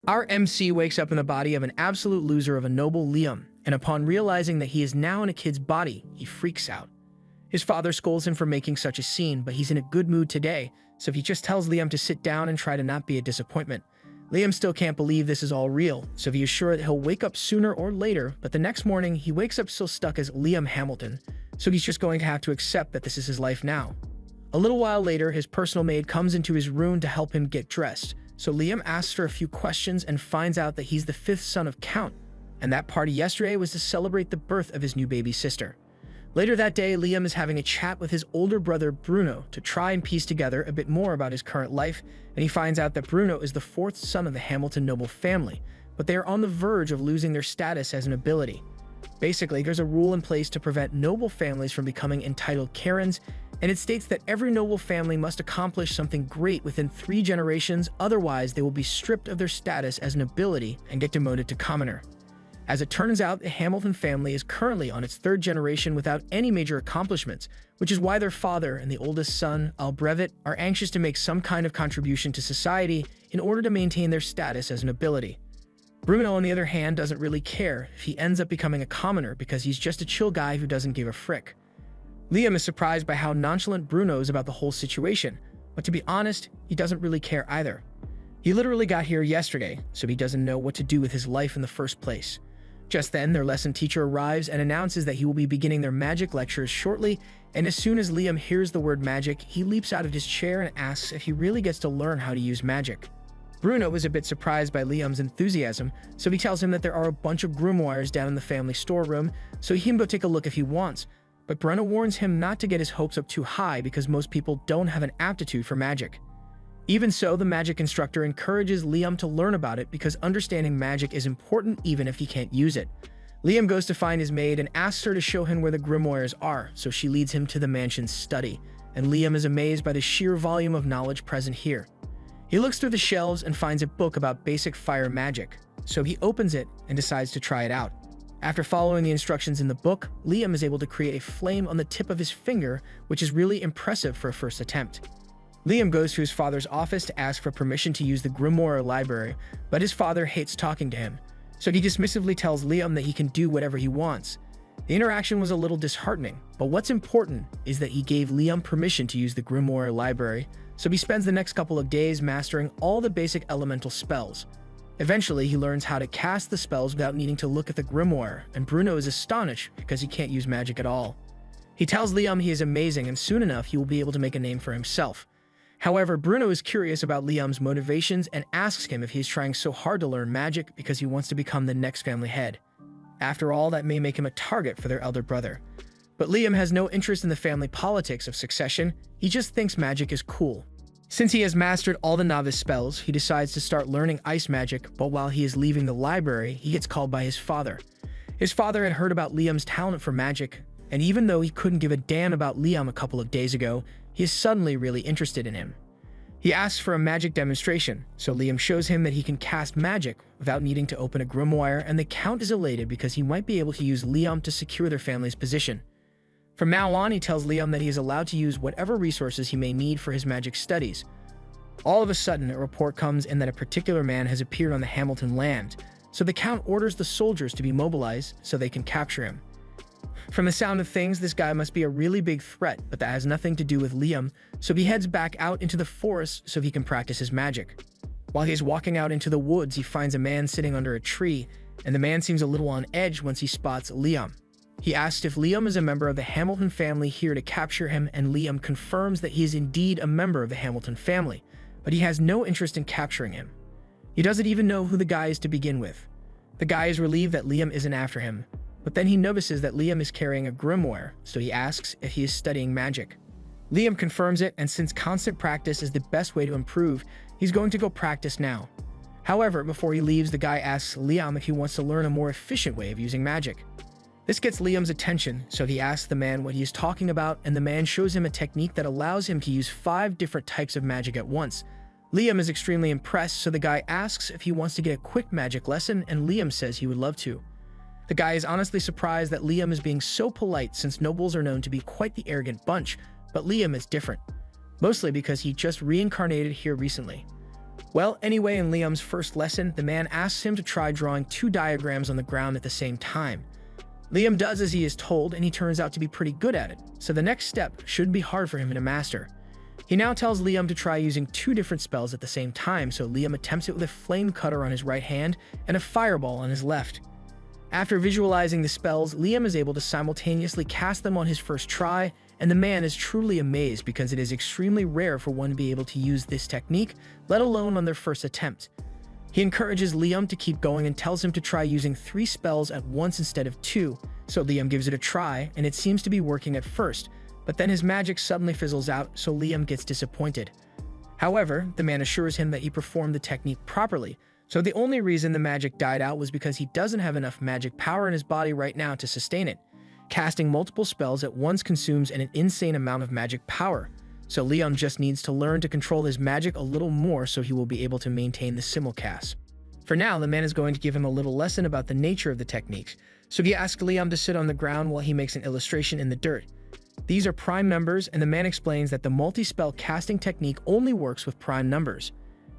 Our MC wakes up in the body of an absolute loser of a noble Liam, and upon realizing that he is now in a kid's body, he freaks out. His father scolds him for making such a scene, but he's in a good mood today, so he just tells Liam to sit down and try to not be a disappointment. Liam still can't believe this is all real, so he is sure that he'll wake up sooner or later, but the next morning, he wakes up still stuck as Liam Hamilton, so he's just going to have to accept that this is his life now. A little while later, his personal maid comes into his room to help him get dressed, so Liam asks her a few questions and finds out that he's the fifth son of Count, and that party yesterday was to celebrate the birth of his new baby sister. Later that day, Liam is having a chat with his older brother Bruno to try and piece together a bit more about his current life, and he finds out that Bruno is the fourth son of the Hamilton noble family, but they are on the verge of losing their status as an nobility. Basically, there's a rule in place to prevent noble families from becoming entitled Karens, and it states that every noble family must accomplish something great within 3 generations, otherwise they will be stripped of their status as nobility and get demoted to commoner. As it turns out, the Hamilton family is currently on its 3rd generation without any major accomplishments, which is why their father and the oldest son, Albrevet, are anxious to make some kind of contribution to society in order to maintain their status as nobility. Bruno, on the other hand, doesn't really care if he ends up becoming a commoner because he's just a chill guy who doesn't give a frick. Liam is surprised by how nonchalant Bruno is about the whole situation, but to be honest, he doesn't really care either. He literally got here yesterday, so he doesn't know what to do with his life in the first place. Just then, their lesson teacher arrives and announces that he will be beginning their magic lectures shortly, and as soon as Liam hears the word magic, he leaps out of his chair and asks if he really gets to learn how to use magic. Bruno is a bit surprised by Liam's enthusiasm, so he tells him that there are a bunch of grimoires down in the family storeroom, so he can go take a look if he wants. But Bruno warns him not to get his hopes up too high because most people don't have an aptitude for magic. Even so, the magic instructor encourages Liam to learn about it because understanding magic is important even if he can't use it. Liam goes to find his maid and asks her to show him where the grimoires are, so she leads him to the mansion's study, and Liam is amazed by the sheer volume of knowledge present here. He looks through the shelves and finds a book about basic fire magic, so he opens it and decides to try it out. After following the instructions in the book, Liam is able to create a flame on the tip of his finger, which is really impressive for a first attempt. Liam goes to his father's office to ask for permission to use the grimoire library, but his father hates talking to him, so he dismissively tells Liam that he can do whatever he wants. The interaction was a little disheartening, but what's important is that he gave Liam permission to use the grimoire library, so he spends the next couple of days mastering all the basic elemental spells. Eventually, he learns how to cast the spells without needing to look at the grimoire, and Bruno is astonished because he can't use magic at all. He tells Liam he is amazing and soon enough he will be able to make a name for himself. However, Bruno is curious about Liam's motivations and asks him if he is trying so hard to learn magic because he wants to become the next family head. After all, that may make him a target for their elder brother. But Liam has no interest in the family politics of succession, he just thinks magic is cool. Since he has mastered all the novice spells, he decides to start learning ice magic, but while he is leaving the library, he gets called by his father. His father had heard about Liam's talent for magic, and even though he couldn't give a damn about Liam a couple of days ago, he is suddenly really interested in him. He asks for a magic demonstration, so Liam shows him that he can cast magic without needing to open a grimoire, and the Count is elated because he might be able to use Liam to secure their family's position. From now on, he tells Liam that he is allowed to use whatever resources he may need for his magic studies. All of a sudden, a report comes in that a particular man has appeared on the Hamilton land, so the Count orders the soldiers to be mobilized so they can capture him. From the sound of things, this guy must be a really big threat, but that has nothing to do with Liam, so he heads back out into the forest so he can practice his magic. While he's walking out into the woods, he finds a man sitting under a tree, and the man seems a little on edge once he spots Liam. He asks if Liam is a member of the Hamilton family here to capture him, and Liam confirms that he is indeed a member of the Hamilton family, but he has no interest in capturing him. He doesn't even know who the guy is to begin with. The guy is relieved that Liam isn't after him, but then he notices that Liam is carrying a grimoire, so he asks if he is studying magic. Liam confirms it, and since constant practice is the best way to improve, he's going to go practice now. However, before he leaves, the guy asks Liam if he wants to learn a more efficient way of using magic. This gets Liam's attention, so he asks the man what he is talking about, and the man shows him a technique that allows him to use 5 different types of magic at once. Liam is extremely impressed, so the guy asks if he wants to get a quick magic lesson, and Liam says he would love to. The guy is honestly surprised that Liam is being so polite since nobles are known to be quite the arrogant bunch, but Liam is different, mostly because he just reincarnated here recently. Well, anyway, in Liam's first lesson, the man asks him to try drawing 2 diagrams on the ground at the same time. Liam does as he is told, and he turns out to be pretty good at it, so the next step shouldn't be hard for him to master. He now tells Liam to try using 2 different spells at the same time, so Liam attempts it with a flame cutter on his right hand and a fireball on his left. After visualizing the spells, Liam is able to simultaneously cast them on his first try, and the man is truly amazed because it is extremely rare for one to be able to use this technique, let alone on their first attempt. He encourages Liam to keep going and tells him to try using 3 spells at once instead of 2, so Liam gives it a try, and it seems to be working at first, but then his magic suddenly fizzles out, so Liam gets disappointed. However, the man assures him that he performed the technique properly, so the only reason the magic died out was because he doesn't have enough magic power in his body right now to sustain it. Casting multiple spells at once consumes an insane amount of magic power, so Liam just needs to learn to control his magic a little more so he will be able to maintain the simulcast. For now, the man is going to give him a little lesson about the nature of the techniques, so he asks Liam to sit on the ground while he makes an illustration in the dirt. These are prime numbers, and the man explains that the multi-spell casting technique only works with prime numbers.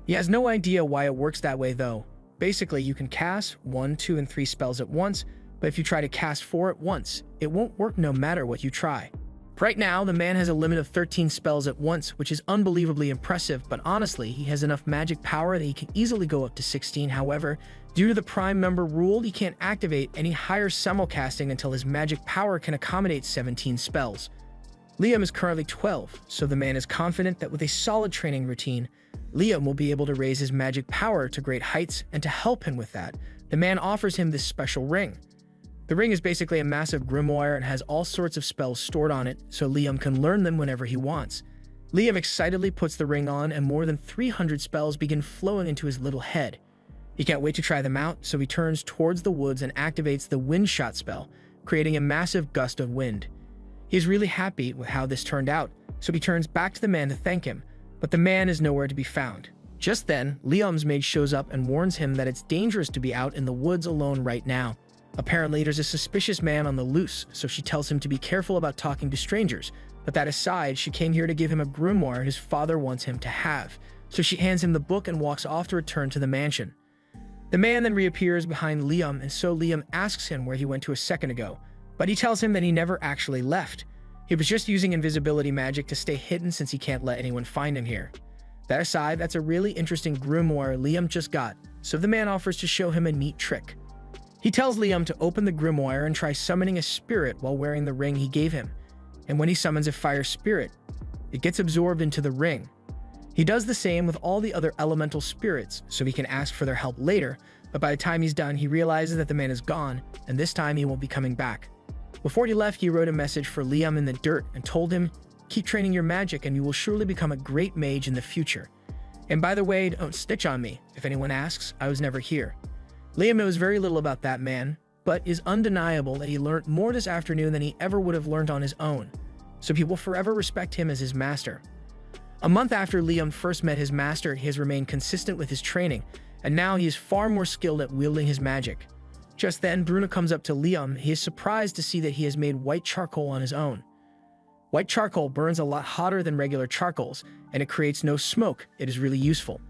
He has no idea why it works that way though. Basically, you can cast 1, 2, and 3 spells at once, but if you try to cast 4 at once, it won't work no matter what you try. Right now, the man has a limit of 13 spells at once, which is unbelievably impressive, but honestly, he has enough magic power that he can easily go up to 16. However, due to the prime number rule, he can't activate any higher simulcasting until his magic power can accommodate 17 spells. Liam is currently 12, so the man is confident that with a solid training routine, Liam will be able to raise his magic power to great heights, and to help him with that, the man offers him this special ring. The ring is basically a massive grimoire and has all sorts of spells stored on it, so Liam can learn them whenever he wants. Liam excitedly puts the ring on, and more than 300 spells begin flowing into his little head. He can't wait to try them out, so he turns towards the woods and activates the wind shot spell, creating a massive gust of wind. He's really happy with how this turned out, so he turns back to the man to thank him, but the man is nowhere to be found. Just then, Liam's maid shows up and warns him that it's dangerous to be out in the woods alone right now. Apparently, there's a suspicious man on the loose, so she tells him to be careful about talking to strangers, but that aside, she came here to give him a grimoire his father wants him to have, so she hands him the book and walks off to return to the mansion. The man then reappears behind Liam, and so Liam asks him where he went to a second ago, but he tells him that he never actually left. He was just using invisibility magic to stay hidden since he can't let anyone find him here. That aside, that's a really interesting grimoire Liam just got, so the man offers to show him a neat trick. He tells Liam to open the grimoire and try summoning a spirit while wearing the ring he gave him, and when he summons a fire spirit, it gets absorbed into the ring. He does the same with all the other elemental spirits, so he can ask for their help later, but by the time he's done, he realizes that the man is gone, and this time he won't be coming back. Before he left, he wrote a message for Liam in the dirt and told him, "Keep training your magic and you will surely become a great mage in the future. And by the way, don't snitch on me. If anyone asks, I was never here." Liam knows very little about that man, but is undeniable that he learned more this afternoon than he ever would have learned on his own, so he will forever respect him as his master. A month after Liam first met his master, he has remained consistent with his training, and now he is far more skilled at wielding his magic. Just then, Bruno comes up to Liam. He is surprised to see that he has made white charcoal on his own. White charcoal burns a lot hotter than regular charcoals, and it creates no smoke. It is really useful.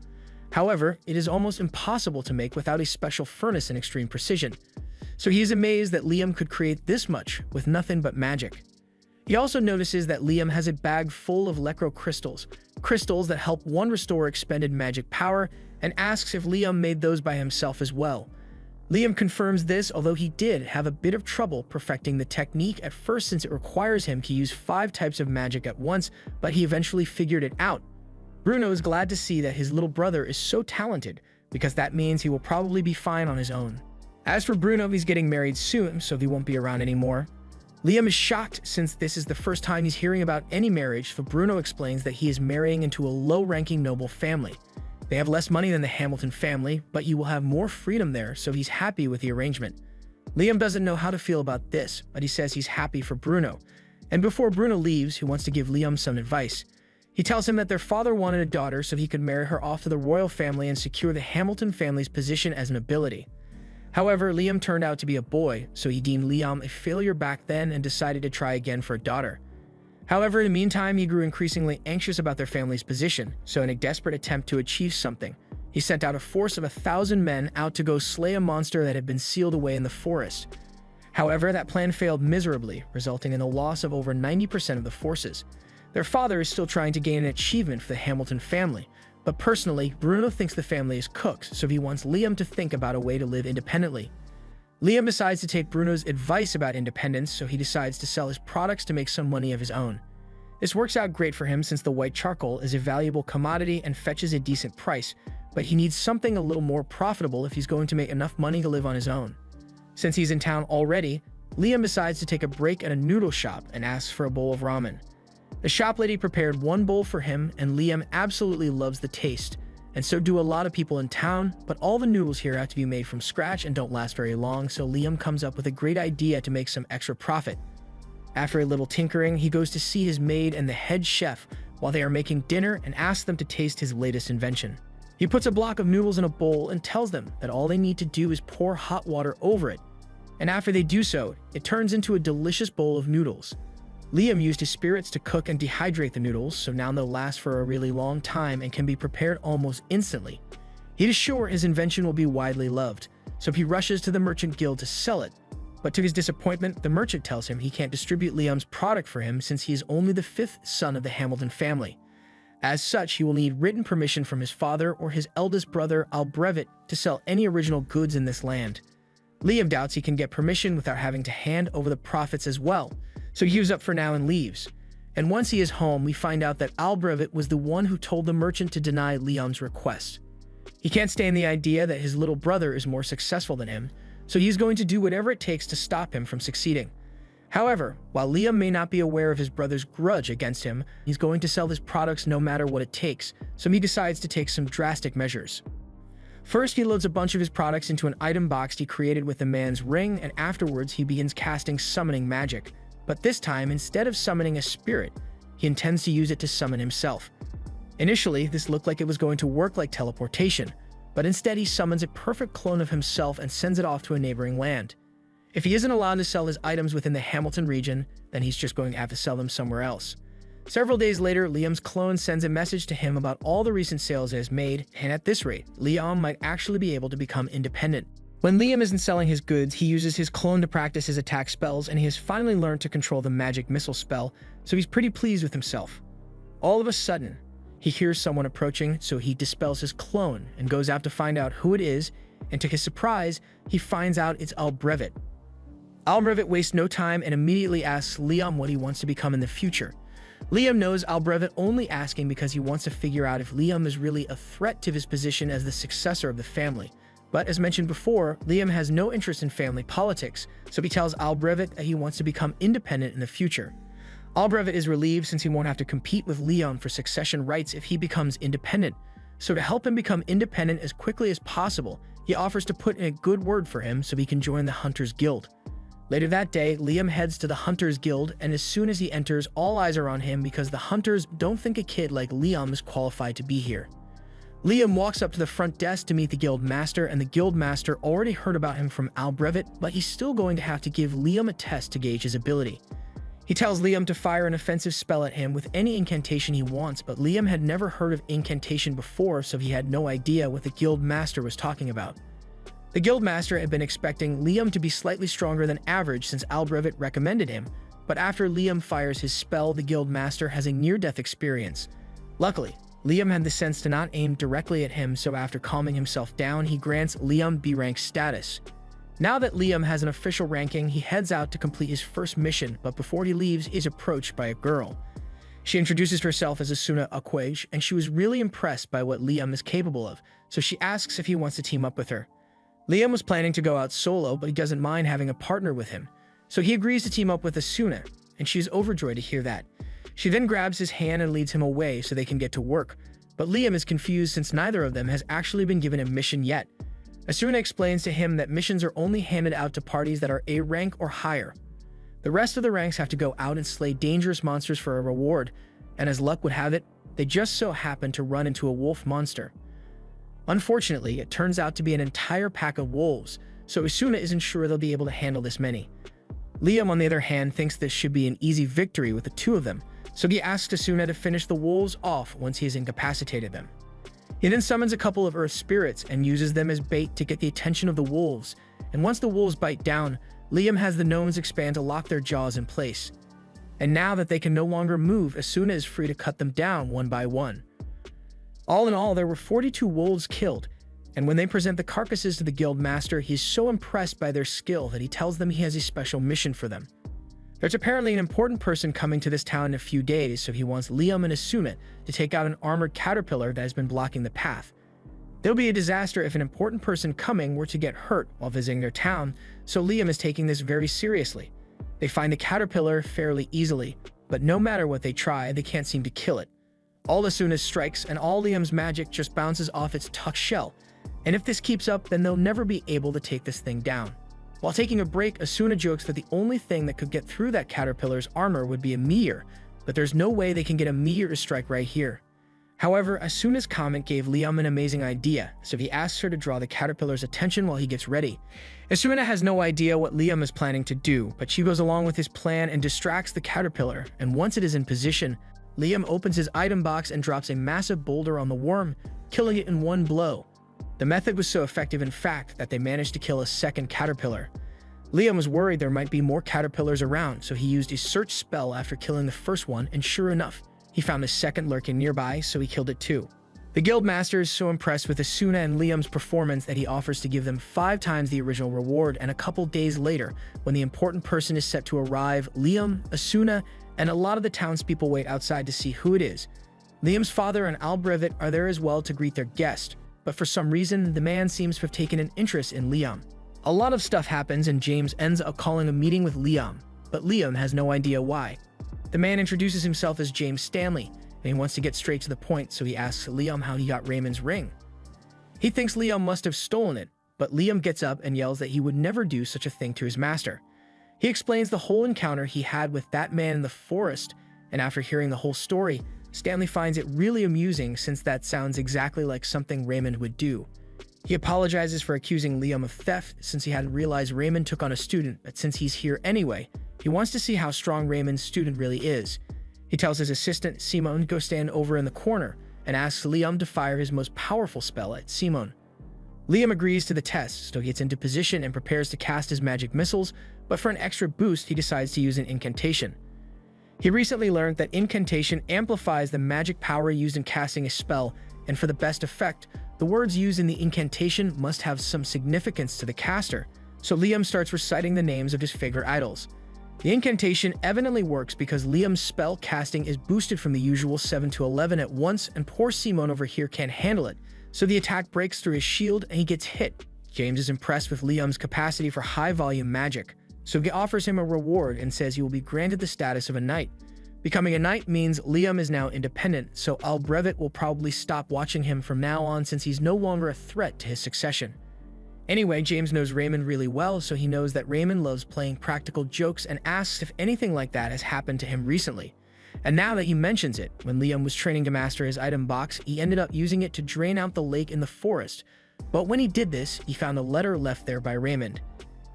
However, it is almost impossible to make without a special furnace and extreme precision. So he is amazed that Liam could create this much with nothing but magic. He also notices that Liam has a bag full of Lecro crystals, crystals that help one restore expended magic power, and asks if Liam made those by himself as well. Liam confirms this, although he did have a bit of trouble perfecting the technique at first since it requires him to use 5 types of magic at once, but he eventually figured it out. Bruno is glad to see that his little brother is so talented, because that means he will probably be fine on his own. As for Bruno, he's getting married soon, so he won't be around anymore. Liam is shocked since this is the first time he's hearing about any marriage, so Bruno explains that he is marrying into a low-ranking noble family. They have less money than the Hamilton family, but you will have more freedom there, so he's happy with the arrangement. Liam doesn't know how to feel about this, but he says he's happy for Bruno. And before Bruno leaves, he wants to give Liam some advice. He tells him that their father wanted a daughter so he could marry her off to the royal family and secure the Hamilton family's position as an ability. However, Liam turned out to be a boy, so he deemed Liam a failure back then and decided to try again for a daughter. However, in the meantime, he grew increasingly anxious about their family's position, so in a desperate attempt to achieve something, he sent out a force of 1,000 men out to go slay a monster that had been sealed away in the forest. However, that plan failed miserably, resulting in the loss of over 90% of the forces. Their father is still trying to gain an achievement for the Hamilton family, but personally, Bruno thinks the family is cooked, so he wants Liam to think about a way to live independently. Liam decides to take Bruno's advice about independence, so he decides to sell his products to make some money of his own. This works out great for him since the white charcoal is a valuable commodity and fetches a decent price, but he needs something a little more profitable if he's going to make enough money to live on his own. Since he's in town already, Liam decides to take a break at a noodle shop and asks for a bowl of ramen. The shop lady prepared one bowl for him, and Liam absolutely loves the taste, and so do a lot of people in town, but all the noodles here have to be made from scratch and don't last very long, so Liam comes up with a great idea to make some extra profit. After a little tinkering, he goes to see his maid and the head chef while they are making dinner and asks them to taste his latest invention. He puts a block of noodles in a bowl and tells them that all they need to do is pour hot water over it, and after they do so, it turns into a delicious bowl of noodles. Liam used his spirits to cook and dehydrate the noodles, so now they'll last for a really long time and can be prepared almost instantly. He is sure his invention will be widely loved, so he rushes to the merchant guild to sell it. But to his disappointment, the merchant tells him he can't distribute Liam's product for him since he is only the 5th son of the Hamilton family. As such, he will need written permission from his father or his eldest brother Albrevet to sell any original goods in this land. Liam doubts he can get permission without having to hand over the profits as well, so he gives up for now and leaves. And once he is home, we find out that Albrevet was the one who told the merchant to deny Liam's request. He can't stand the idea that his little brother is more successful than him, so he's going to do whatever it takes to stop him from succeeding. However, while Liam may not be aware of his brother's grudge against him, he's going to sell his products no matter what it takes, so he decides to take some drastic measures. First, he loads a bunch of his products into an item box he created with the man's ring, and afterwards he begins casting summoning magic. But this time, instead of summoning a spirit, he intends to use it to summon himself. Initially, this looked like it was going to work like teleportation, but instead he summons a perfect clone of himself and sends it off to a neighboring land. If he isn't allowed to sell his items within the Hamilton region, then he's just going to have to sell them somewhere else. Several days later, Liam's clone sends a message to him about all the recent sales it has made, and at this rate, Liam might actually be able to become independent. When Liam isn't selling his goods, he uses his clone to practice his attack spells, and he has finally learned to control the magic missile spell, so he's pretty pleased with himself. All of a sudden, he hears someone approaching, so he dispels his clone and goes out to find out who it is, and to his surprise, he finds out it's Albrevet. Albrevet wastes no time and immediately asks Liam what he wants to become in the future. Liam knows Albrevet only asking because he wants to figure out if Liam is really a threat to his position as the successor of the family. But as mentioned before, Liam has no interest in family politics, so he tells Albrevet that he wants to become independent in the future. Albrevet is relieved since he won't have to compete with Liam for succession rights if he becomes independent. So to help him become independent as quickly as possible, he offers to put in a good word for him so he can join the Hunters Guild. Later that day, Liam heads to the Hunters Guild, and as soon as he enters, all eyes are on him because the Hunters don't think a kid like Liam is qualified to be here. Liam walks up to the front desk to meet the guild master, and the guild master already heard about him from Albrevet, but he's still going to have to give Liam a test to gauge his ability. He tells Liam to fire an offensive spell at him with any incantation he wants, but Liam had never heard of incantation before, so he had no idea what the guild master was talking about. The guild master had been expecting Liam to be slightly stronger than average since Albrevet recommended him, but after Liam fires his spell, the guild master has a near-death experience. Luckily, Liam had the sense to not aim directly at him, so after calming himself down, he grants Liam B-rank status. Now that Liam has an official ranking, he heads out to complete his first mission, but before he leaves, he is approached by a girl. She introduces herself as Asuna Akwej, and she was really impressed by what Liam is capable of, so she asks if he wants to team up with her. Liam was planning to go out solo, but he doesn't mind having a partner with him, so he agrees to team up with Asuna, and she's overjoyed to hear that. She then grabs his hand and leads him away so they can get to work, but Liam is confused since neither of them has actually been given a mission yet. Asuna explains to him that missions are only handed out to parties that are A rank or higher. The rest of the ranks have to go out and slay dangerous monsters for a reward, and as luck would have it, they just so happen to run into a wolf monster. Unfortunately, it turns out to be an entire pack of wolves, so Asuna isn't sure they'll be able to handle this many. Liam, on the other hand, thinks this should be an easy victory with the two of them, so he asks Asuna to finish the wolves off once he has incapacitated them. He then summons a couple of earth spirits and uses them as bait to get the attention of the wolves, and once the wolves bite down, Liam has the gnomes expand to lock their jaws in place. And now that they can no longer move, Asuna is free to cut them down one by one. All in all, there were 42 wolves killed, and when they present the carcasses to the guild master, he is so impressed by their skill that he tells them he has a special mission for them. There's apparently an important person coming to this town in a few days, so he wants Liam and Asuna to take out an armored caterpillar that has been blocking the path. There'll be a disaster if an important person coming were to get hurt while visiting their town, so Liam is taking this very seriously. They find the caterpillar fairly easily, but no matter what they try, they can't seem to kill it. All Asuna's strikes and all Liam's magic just bounces off its tucked shell, and if this keeps up, then they'll never be able to take this thing down. While taking a break, Asuna jokes that the only thing that could get through that caterpillar's armor would be a meteor, but there's no way they can get a meteor to strike right here. However, Asuna's comment gave Liam an amazing idea, so he asks her to draw the caterpillar's attention while he gets ready. Asuna has no idea what Liam is planning to do, but she goes along with his plan and distracts the caterpillar, and once it is in position, Liam opens his item box and drops a massive boulder on the worm, killing it in one blow. The method was so effective, in fact, that they managed to kill a second caterpillar. Liam was worried there might be more caterpillars around, so he used his search spell after killing the first one, and sure enough, he found a second lurking nearby, so he killed it too. The guild master is so impressed with Asuna and Liam's performance that he offers to give them 5 times the original reward, and a couple days later, when the important person is set to arrive, Liam, Asuna, and a lot of the townspeople wait outside to see who it is. Liam's father and Albrevit are there as well to greet their guest, but for some reason, the man seems to have taken an interest in Liam. A lot of stuff happens and James ends up calling a meeting with Liam, but Liam has no idea why. The man introduces himself as James Stanley, and he wants to get straight to the point, so he asks Liam how he got Raymond's ring. He thinks Liam must have stolen it, but Liam gets up and yells that he would never do such a thing to his master. He explains the whole encounter he had with that man in the forest, and after hearing the whole story, Stanley finds it really amusing since that sounds exactly like something Raymond would do. He apologizes for accusing Liam of theft since he hadn't realized Raymond took on a student, but since he's here anyway, he wants to see how strong Raymond's student really is. He tells his assistant, Simon, to go stand over in the corner and asks Liam to fire his most powerful spell at Simon. Liam agrees to the test, so he gets into position and prepares to cast his magic missiles, but for an extra boost, he decides to use an incantation. He recently learned that incantation amplifies the magic power used in casting a spell, and for the best effect, the words used in the incantation must have some significance to the caster, so Liam starts reciting the names of his favorite idols. The incantation evidently works because Liam's spell casting is boosted from the usual 7 to 11 at once, and poor Simon over here can't handle it, so the attack breaks through his shield and he gets hit. James is impressed with Liam's capacity for high-volume magic, so he offers him a reward and says he will be granted the status of a knight. Becoming a knight means Liam is now independent, so Albrevit will probably stop watching him from now on since he's no longer a threat to his succession. Anyway, James knows Raymond really well, so he knows that Raymond loves playing practical jokes and asks if anything like that has happened to him recently. And now that he mentions it, when Liam was training to master his item box, he ended up using it to drain out the lake in the forest. But when he did this, he found a letter left there by Raymond.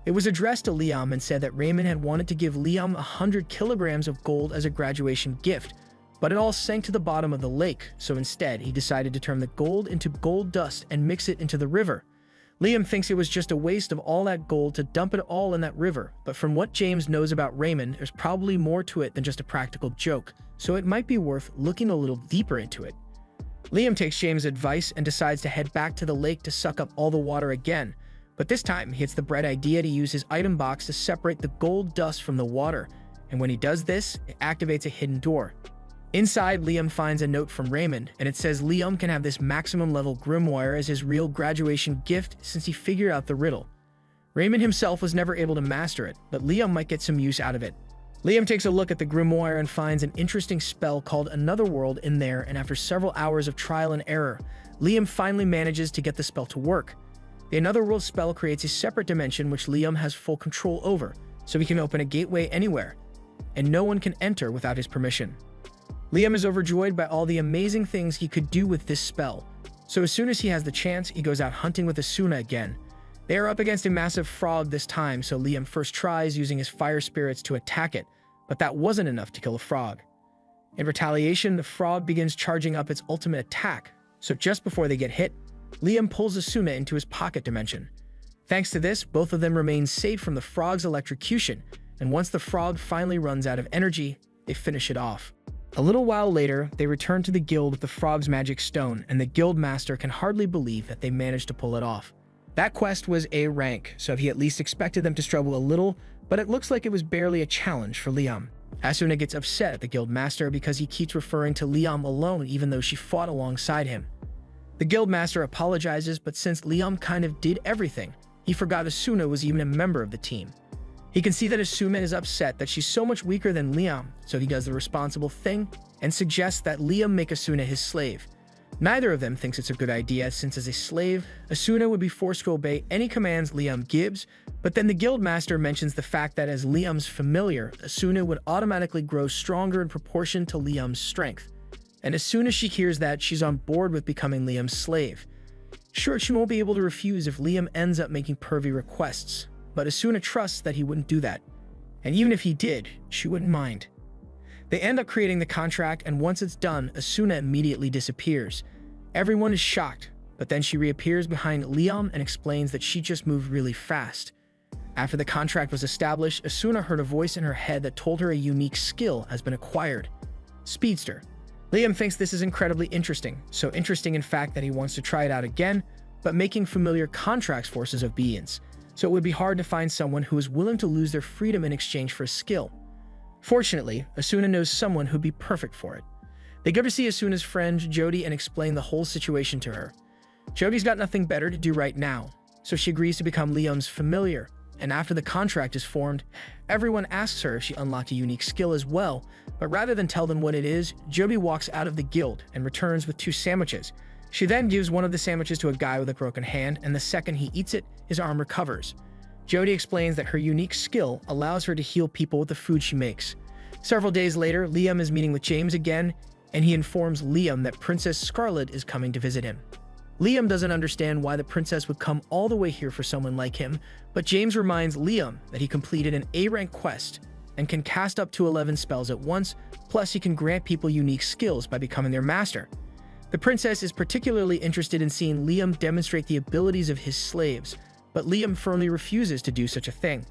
It was addressed to Liam and said that Raymond had wanted to give Liam 100 kilograms of gold as a graduation gift, but it all sank to the bottom of the lake, so instead he decided to turn the gold into gold dust and mix it into the river. Liam thinks it was just a waste of all that gold to dump it all in that river, but from what James knows about Raymond, there's probably more to it than just a practical joke, so it might be worth looking a little deeper into it. Liam takes James' advice and decides to head back to the lake to suck up all the water again, but this time he gets the bright idea to use his item box to separate the gold dust from the water, and when he does this, it activates a hidden door. Inside, Liam finds a note from Raymond, and it says Liam can have this maximum level grimoire as his real graduation gift since he figured out the riddle. Raymond himself was never able to master it, but Liam might get some use out of it. Liam takes a look at the grimoire and finds an interesting spell called Another World in there, and after several hours of trial and error, Liam finally manages to get the spell to work. The Another World spell creates a separate dimension which Liam has full control over, so he can open a gateway anywhere, and no one can enter without his permission. Liam is overjoyed by all the amazing things he could do with this spell, so as soon as he has the chance, he goes out hunting with Asuna again. They are up against a massive frog this time, so Liam first tries using his fire spirits to attack it, but that wasn't enough to kill the frog. In retaliation, the frog begins charging up its ultimate attack, so just before they get hit, Liam pulls Asuna into his pocket dimension. Thanks to this, both of them remain safe from the frog's electrocution, and once the frog finally runs out of energy, they finish it off. A little while later, they return to the guild with the frog's magic stone, and the guild master can hardly believe that they managed to pull it off. That quest was A rank, so he at least expected them to struggle a little, but it looks like it was barely a challenge for Liam. Asuna gets upset at the guild master because he keeps referring to Liam alone even though she fought alongside him. The guild master apologizes, but since Liam kind of did everything, he forgot Asuna was even a member of the team. He can see that Asuna is upset that she's so much weaker than Liam, so he does the responsible thing and suggests that Liam make Asuna his slave. Neither of them thinks it's a good idea, since as a slave, Asuna would be forced to obey any commands Liam gives, but then the guild master mentions the fact that as Liam's familiar, Asuna would automatically grow stronger in proportion to Liam's strength. And as soon as she hears that, she's on board with becoming Liam's slave. Sure, she won't be able to refuse if Liam ends up making pervy requests, but Asuna trusts that he wouldn't do that. And even if he did, she wouldn't mind. They end up creating the contract, and once it's done, Asuna immediately disappears. Everyone is shocked, but then she reappears behind Liam and explains that she just moved really fast. After the contract was established, Asuna heard a voice in her head that told her a unique skill has been acquired. Speedster. Liam thinks this is incredibly interesting, so interesting in fact that he wants to try it out again, but making familiar contracts forces obedience, so it would be hard to find someone who is willing to lose their freedom in exchange for a skill. Fortunately, Asuna knows someone who'd be perfect for it. They go to see Asuna's friend, Jody, and explain the whole situation to her. Jody's got nothing better to do right now, so she agrees to become Liam's familiar, and after the contract is formed, everyone asks her if she unlocked a unique skill as well, but rather than tell them what it is, Jody walks out of the guild and returns with 2 sandwiches. She then gives one of the sandwiches to a guy with a broken hand, and the second he eats it, his arm recovers. Jody explains that her unique skill allows her to heal people with the food she makes. Several days later, Liam is meeting with James again, and he informs Liam that Princess Scarlet is coming to visit him. Liam doesn't understand why the princess would come all the way here for someone like him, but James reminds Liam that he completed an A-rank quest and can cast up to 11 spells at once, plus he can grant people unique skills by becoming their master. The princess is particularly interested in seeing Liam demonstrate the abilities of his slaves, but Liam firmly refuses to do such a thing.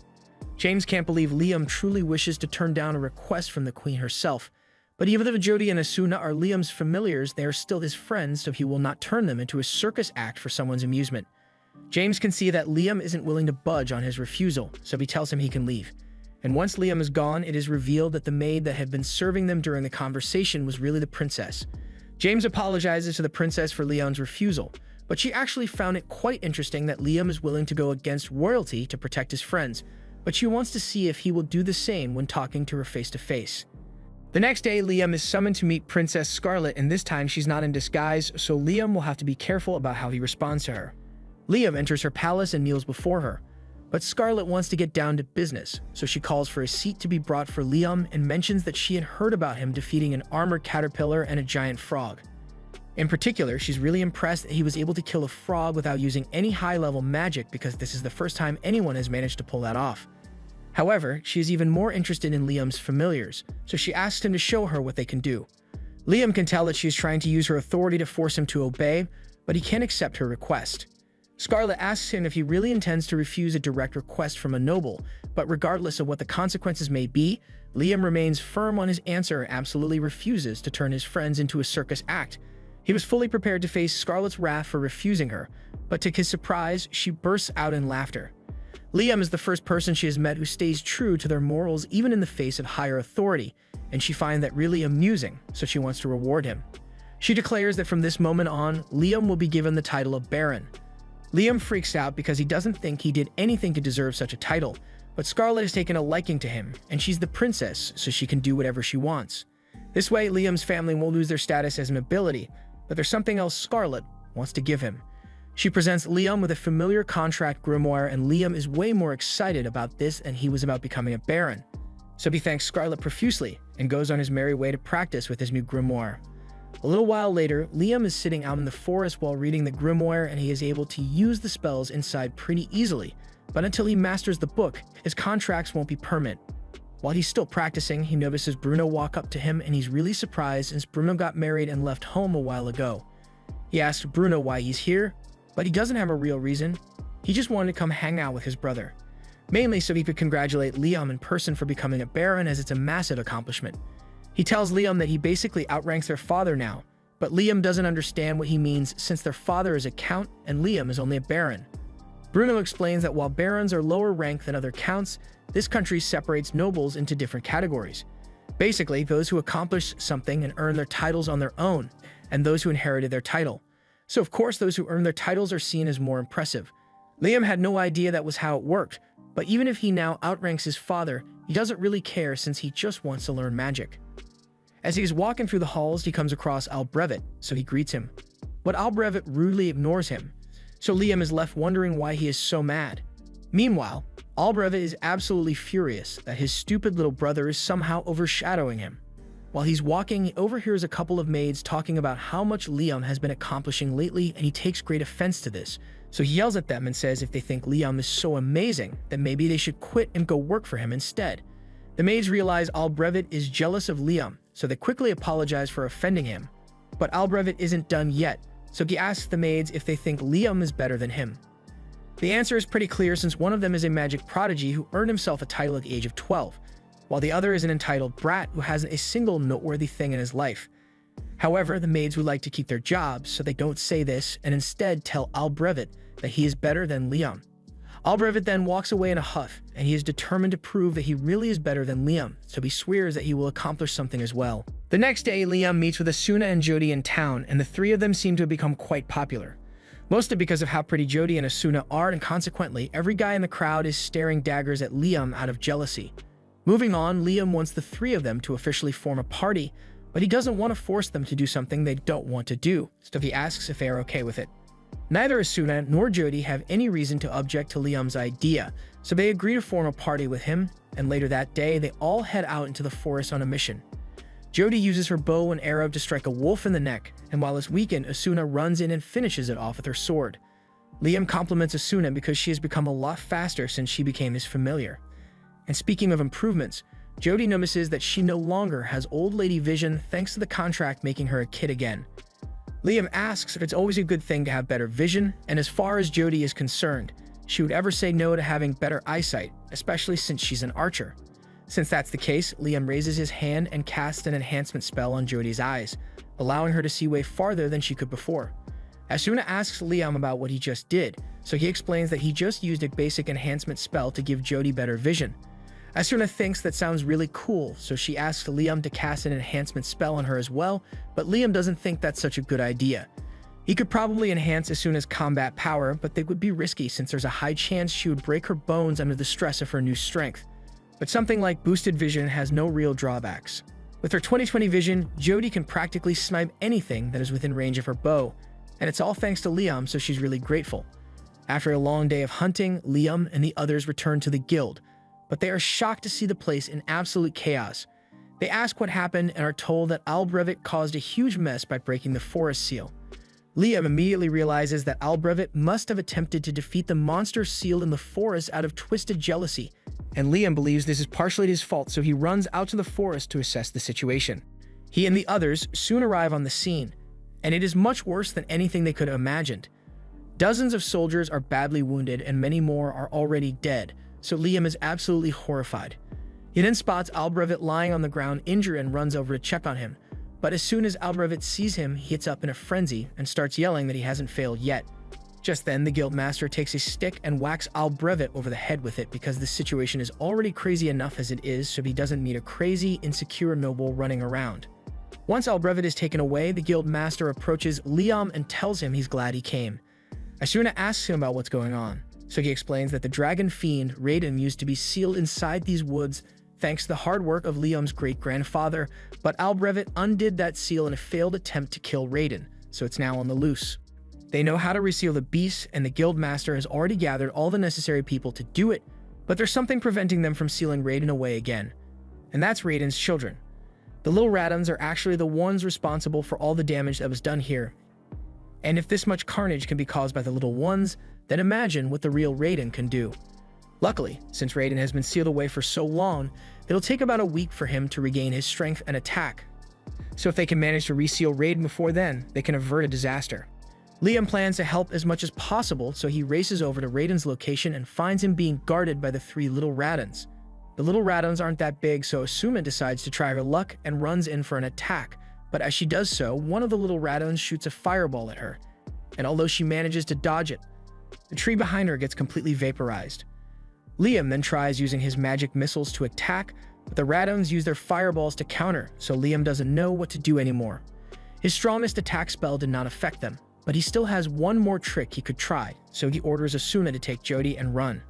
James can't believe Liam truly wishes to turn down a request from the queen herself, but even though Jody and Asuna are Liam's familiars, they are still his friends, so he will not turn them into a circus act for someone's amusement. James can see that Liam isn't willing to budge on his refusal, so he tells him he can leave. And once Liam is gone, it is revealed that the maid that had been serving them during the conversation was really the princess. James apologizes to the princess for Liam's refusal, but she actually found it quite interesting that Liam is willing to go against royalty to protect his friends, but she wants to see if he will do the same when talking to her face-to-face. The next day, Liam is summoned to meet Princess Scarlet, and this time she's not in disguise, so Liam will have to be careful about how he responds to her. Liam enters her palace and kneels before her, but Scarlet wants to get down to business, so she calls for a seat to be brought for Liam and mentions that she had heard about him defeating an armored caterpillar and a giant frog. In particular, she's really impressed that he was able to kill a frog without using any high-level magic, because this is the first time anyone has managed to pull that off. However, she is even more interested in Liam's familiars, so she asks him to show her what they can do. Liam can tell that she is trying to use her authority to force him to obey, but he can't accept her request. Scarlet asks him if he really intends to refuse a direct request from a noble, but regardless of what the consequences may be, Liam remains firm on his answer and absolutely refuses to turn his friends into a circus act. He was fully prepared to face Scarlet's wrath for refusing her, but to his surprise, she bursts out in laughter. Liam is the first person she has met who stays true to their morals even in the face of higher authority, and she finds that really amusing, so she wants to reward him. She declares that from this moment on, Liam will be given the title of Baron. Liam freaks out because he doesn't think he did anything to deserve such a title, but Scarlet has taken a liking to him, and she's the princess, so she can do whatever she wants. This way, Liam's family won't lose their status as an ability, but there's something else Scarlet wants to give him. She presents Liam with a familiar contract grimoire, and Liam is way more excited about this than he was about becoming a baron. So he thanks Scarlet profusely and goes on his merry way to practice with his new grimoire. A little while later, Liam is sitting out in the forest while reading the grimoire, and he is able to use the spells inside pretty easily, but until he masters the book, his contracts won't be permanent. While he's still practicing, he notices Bruno walk up to him and he's really surprised since Bruno got married and left home a while ago. He asks Bruno why he's here, but he doesn't have a real reason. He just wanted to come hang out with his brother, mainly so he could congratulate Liam in person for becoming a baron, as it's a massive accomplishment. He tells Liam that he basically outranks their father now, but Liam doesn't understand what he means since their father is a count and Liam is only a baron. Bruno explains that while barons are lower ranked than other counts, this country separates nobles into different categories. Basically, those who accomplish something and earn their titles on their own, and those who inherited their title. So of course, those who earn their titles are seen as more impressive. Liam had no idea that was how it worked, but even if he now outranks his father, he doesn't really care since he just wants to learn magic. As he is walking through the halls, he comes across Albrevet, so he greets him. But Albrevet rudely ignores him, so Liam is left wondering why he is so mad. Meanwhile, Albrevet is absolutely furious that his stupid little brother is somehow overshadowing him. While he's walking, he overhears a couple of maids talking about how much Liam has been accomplishing lately, and he takes great offense to this. So he yells at them and says if they think Liam is so amazing, then maybe they should quit and go work for him instead. The maids realize Albrevet is jealous of Liam, so they quickly apologize for offending him. But Albrevet isn't done yet, so he asks the maids if they think Liam is better than him. The answer is pretty clear since one of them is a magic prodigy who earned himself a title at the age of 12, while the other is an entitled brat who hasn't a single noteworthy thing in his life. However, the maids would like to keep their jobs, so they don't say this and instead tell Albrevet that he is better than Liam. Albrevet then walks away in a huff, and he is determined to prove that he really is better than Liam, so he swears that he will accomplish something as well. The next day, Liam meets with Asuna and Jody in town, and the three of them seem to have become quite popular. Mostly because of how pretty Jody and Asuna are, and consequently, every guy in the crowd is staring daggers at Liam out of jealousy. Moving on, Liam wants the three of them to officially form a party, but he doesn't want to force them to do something they don't want to do, so he asks if they are okay with it. Neither Asuna nor Jody have any reason to object to Liam's idea, so they agree to form a party with him, and later that day, they all head out into the forest on a mission. Jody uses her bow and arrow to strike a wolf in the neck, and while it's weakened, Asuna runs in and finishes it off with her sword. Liam compliments Asuna because she has become a lot faster since she became his familiar. And speaking of improvements, Jody notices that she no longer has old lady vision thanks to the contract making her a kid again. Liam asks if it's always a good thing to have better vision, and as far as Jody is concerned, she would ever say no to having better eyesight, especially since she's an archer. Since that's the case, Liam raises his hand and casts an enhancement spell on Jody's eyes, allowing her to see way farther than she could before. Asuna asks Liam about what he just did, so he explains that he just used a basic enhancement spell to give Jody better vision. Asuna thinks that sounds really cool, so she asks Liam to cast an enhancement spell on her as well, but Liam doesn't think that's such a good idea. He could probably enhance Asuna's combat power, but they would be risky since there's a high chance she would break her bones under the stress of her new strength. But something like boosted vision has no real drawbacks. With her 20/20 vision, Jody can practically snipe anything that is within range of her bow, and it's all thanks to Liam, so she's really grateful. After a long day of hunting, Liam and the others return to the guild, but they are shocked to see the place in absolute chaos. They ask what happened and are told that Albrevet caused a huge mess by breaking the forest seal. Liam immediately realizes that Albrevet must have attempted to defeat the monster sealed in the forest out of twisted jealousy, and Liam believes this is partially his fault, so he runs out to the forest to assess the situation. He and the others soon arrive on the scene, and it is much worse than anything they could have imagined. Dozens of soldiers are badly wounded and many more are already dead, so Liam is absolutely horrified. He then spots Albrevet lying on the ground injured and runs over to check on him, but as soon as Albrevet sees him, he gets up in a frenzy and starts yelling that he hasn't failed yet. Just then, the guildmaster takes a stick and whacks Albrevet over the head with it because the situation is already crazy enough as it is, so he doesn't need a crazy, insecure noble running around. Once Albrevet is taken away, the guildmaster approaches Liam and tells him he's glad he came. Asuna asks him about what's going on, so he explains that the dragon fiend Raiden used to be sealed inside these woods thanks to the hard work of Liam's great-grandfather, but Albrevet undid that seal in a failed attempt to kill Raiden, so it's now on the loose. They know how to reseal the beast, and the guildmaster has already gathered all the necessary people to do it, but there's something preventing them from sealing Raiden away again, and that's Raiden's children. The little Radons are actually the ones responsible for all the damage that was done here, and if this much carnage can be caused by the little ones, then imagine what the real Raiden can do. Luckily, since Raiden has been sealed away for so long, it'll take about a week for him to regain his strength and attack. So if they can manage to reseal Raiden before then, they can avert a disaster. Liam plans to help as much as possible, so he races over to Raiden's location and finds him being guarded by the 3 little Radons. The little Radons aren't that big, so Asuna decides to try her luck and runs in for an attack, but as she does so, one of the little Radons shoots a fireball at her, and although she manages to dodge it, the tree behind her gets completely vaporized. Liam then tries using his magic missiles to attack, but the Radons use their fireballs to counter, so Liam doesn't know what to do anymore. His strongest attack spell did not affect them, but he still has one more trick he could try, so he orders Asuna to take Jody and run.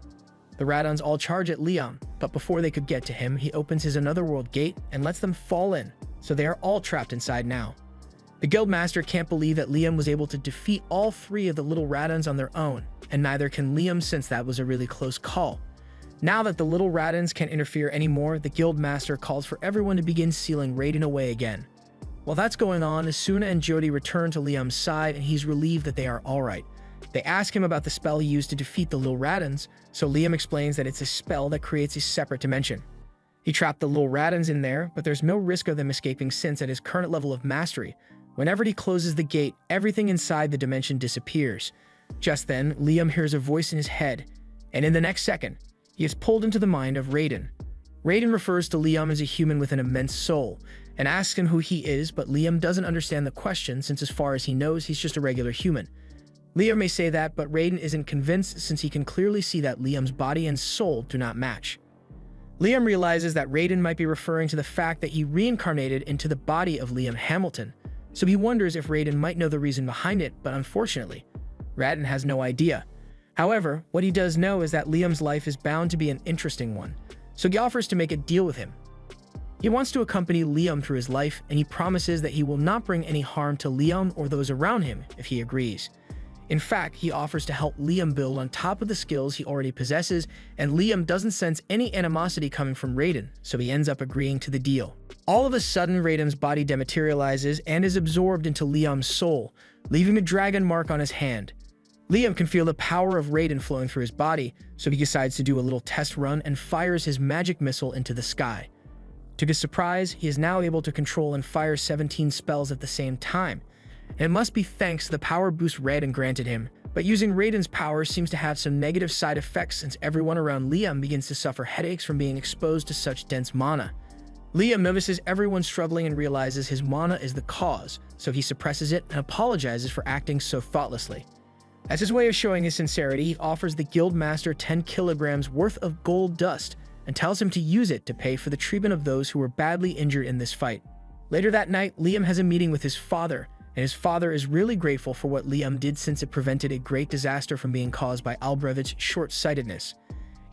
The Radons all charge at Liam, but before they could get to him, he opens his Anotherworld gate and lets them fall in, so they are all trapped inside now. The Guildmaster can't believe that Liam was able to defeat all 3 of the little Radons on their own, and neither can Liam since that was a really close call. Now that the little Radons can't interfere anymore, the Guildmaster calls for everyone to begin sealing Raiden away again. While that's going on, Asuna and Jody return to Liam's side and he's relieved that they are alright. They ask him about the spell he used to defeat the little Radons, so Liam explains that it's a spell that creates a separate dimension. He trapped the little Radons in there, but there's no risk of them escaping since at his current level of mastery, whenever he closes the gate, everything inside the dimension disappears. Just then, Liam hears a voice in his head, and in the next second, he is pulled into the mind of Raiden. Raiden refers to Liam as a human with an immense soul, and asks him who he is, but Liam doesn't understand the question since as far as he knows, he's just a regular human. Liam may say that, but Raiden isn't convinced since he can clearly see that Liam's body and soul do not match. Liam realizes that Raiden might be referring to the fact that he reincarnated into the body of Liam Hamilton, so he wonders if Raiden might know the reason behind it, but unfortunately, Raiden has no idea. However, what he does know is that Liam's life is bound to be an interesting one, so he offers to make a deal with him. He wants to accompany Liam through his life, and he promises that he will not bring any harm to Liam or those around him if he agrees. In fact, he offers to help Liam build on top of the skills he already possesses, and Liam doesn't sense any animosity coming from Raiden, so he ends up agreeing to the deal. All of a sudden, Raiden's body dematerializes and is absorbed into Liam's soul, leaving a dragon mark on his hand. Liam can feel the power of Raiden flowing through his body, so he decides to do a little test run and fires his magic missile into the sky. To his surprise, he is now able to control and fire 17 spells at the same time. And it must be thanks to the power boost Raiden granted him, but using Raiden's power seems to have some negative side effects since everyone around Liam begins to suffer headaches from being exposed to such dense mana. Liam notices everyone struggling and realizes his mana is the cause, so he suppresses it and apologizes for acting so thoughtlessly. As his way of showing his sincerity, he offers the Guildmaster 10 kilograms worth of gold dust and tells him to use it to pay for the treatment of those who were badly injured in this fight. Later that night, Liam has a meeting with his father, and his father is really grateful for what Liam did since it prevented a great disaster from being caused by Albrecht's short-sightedness.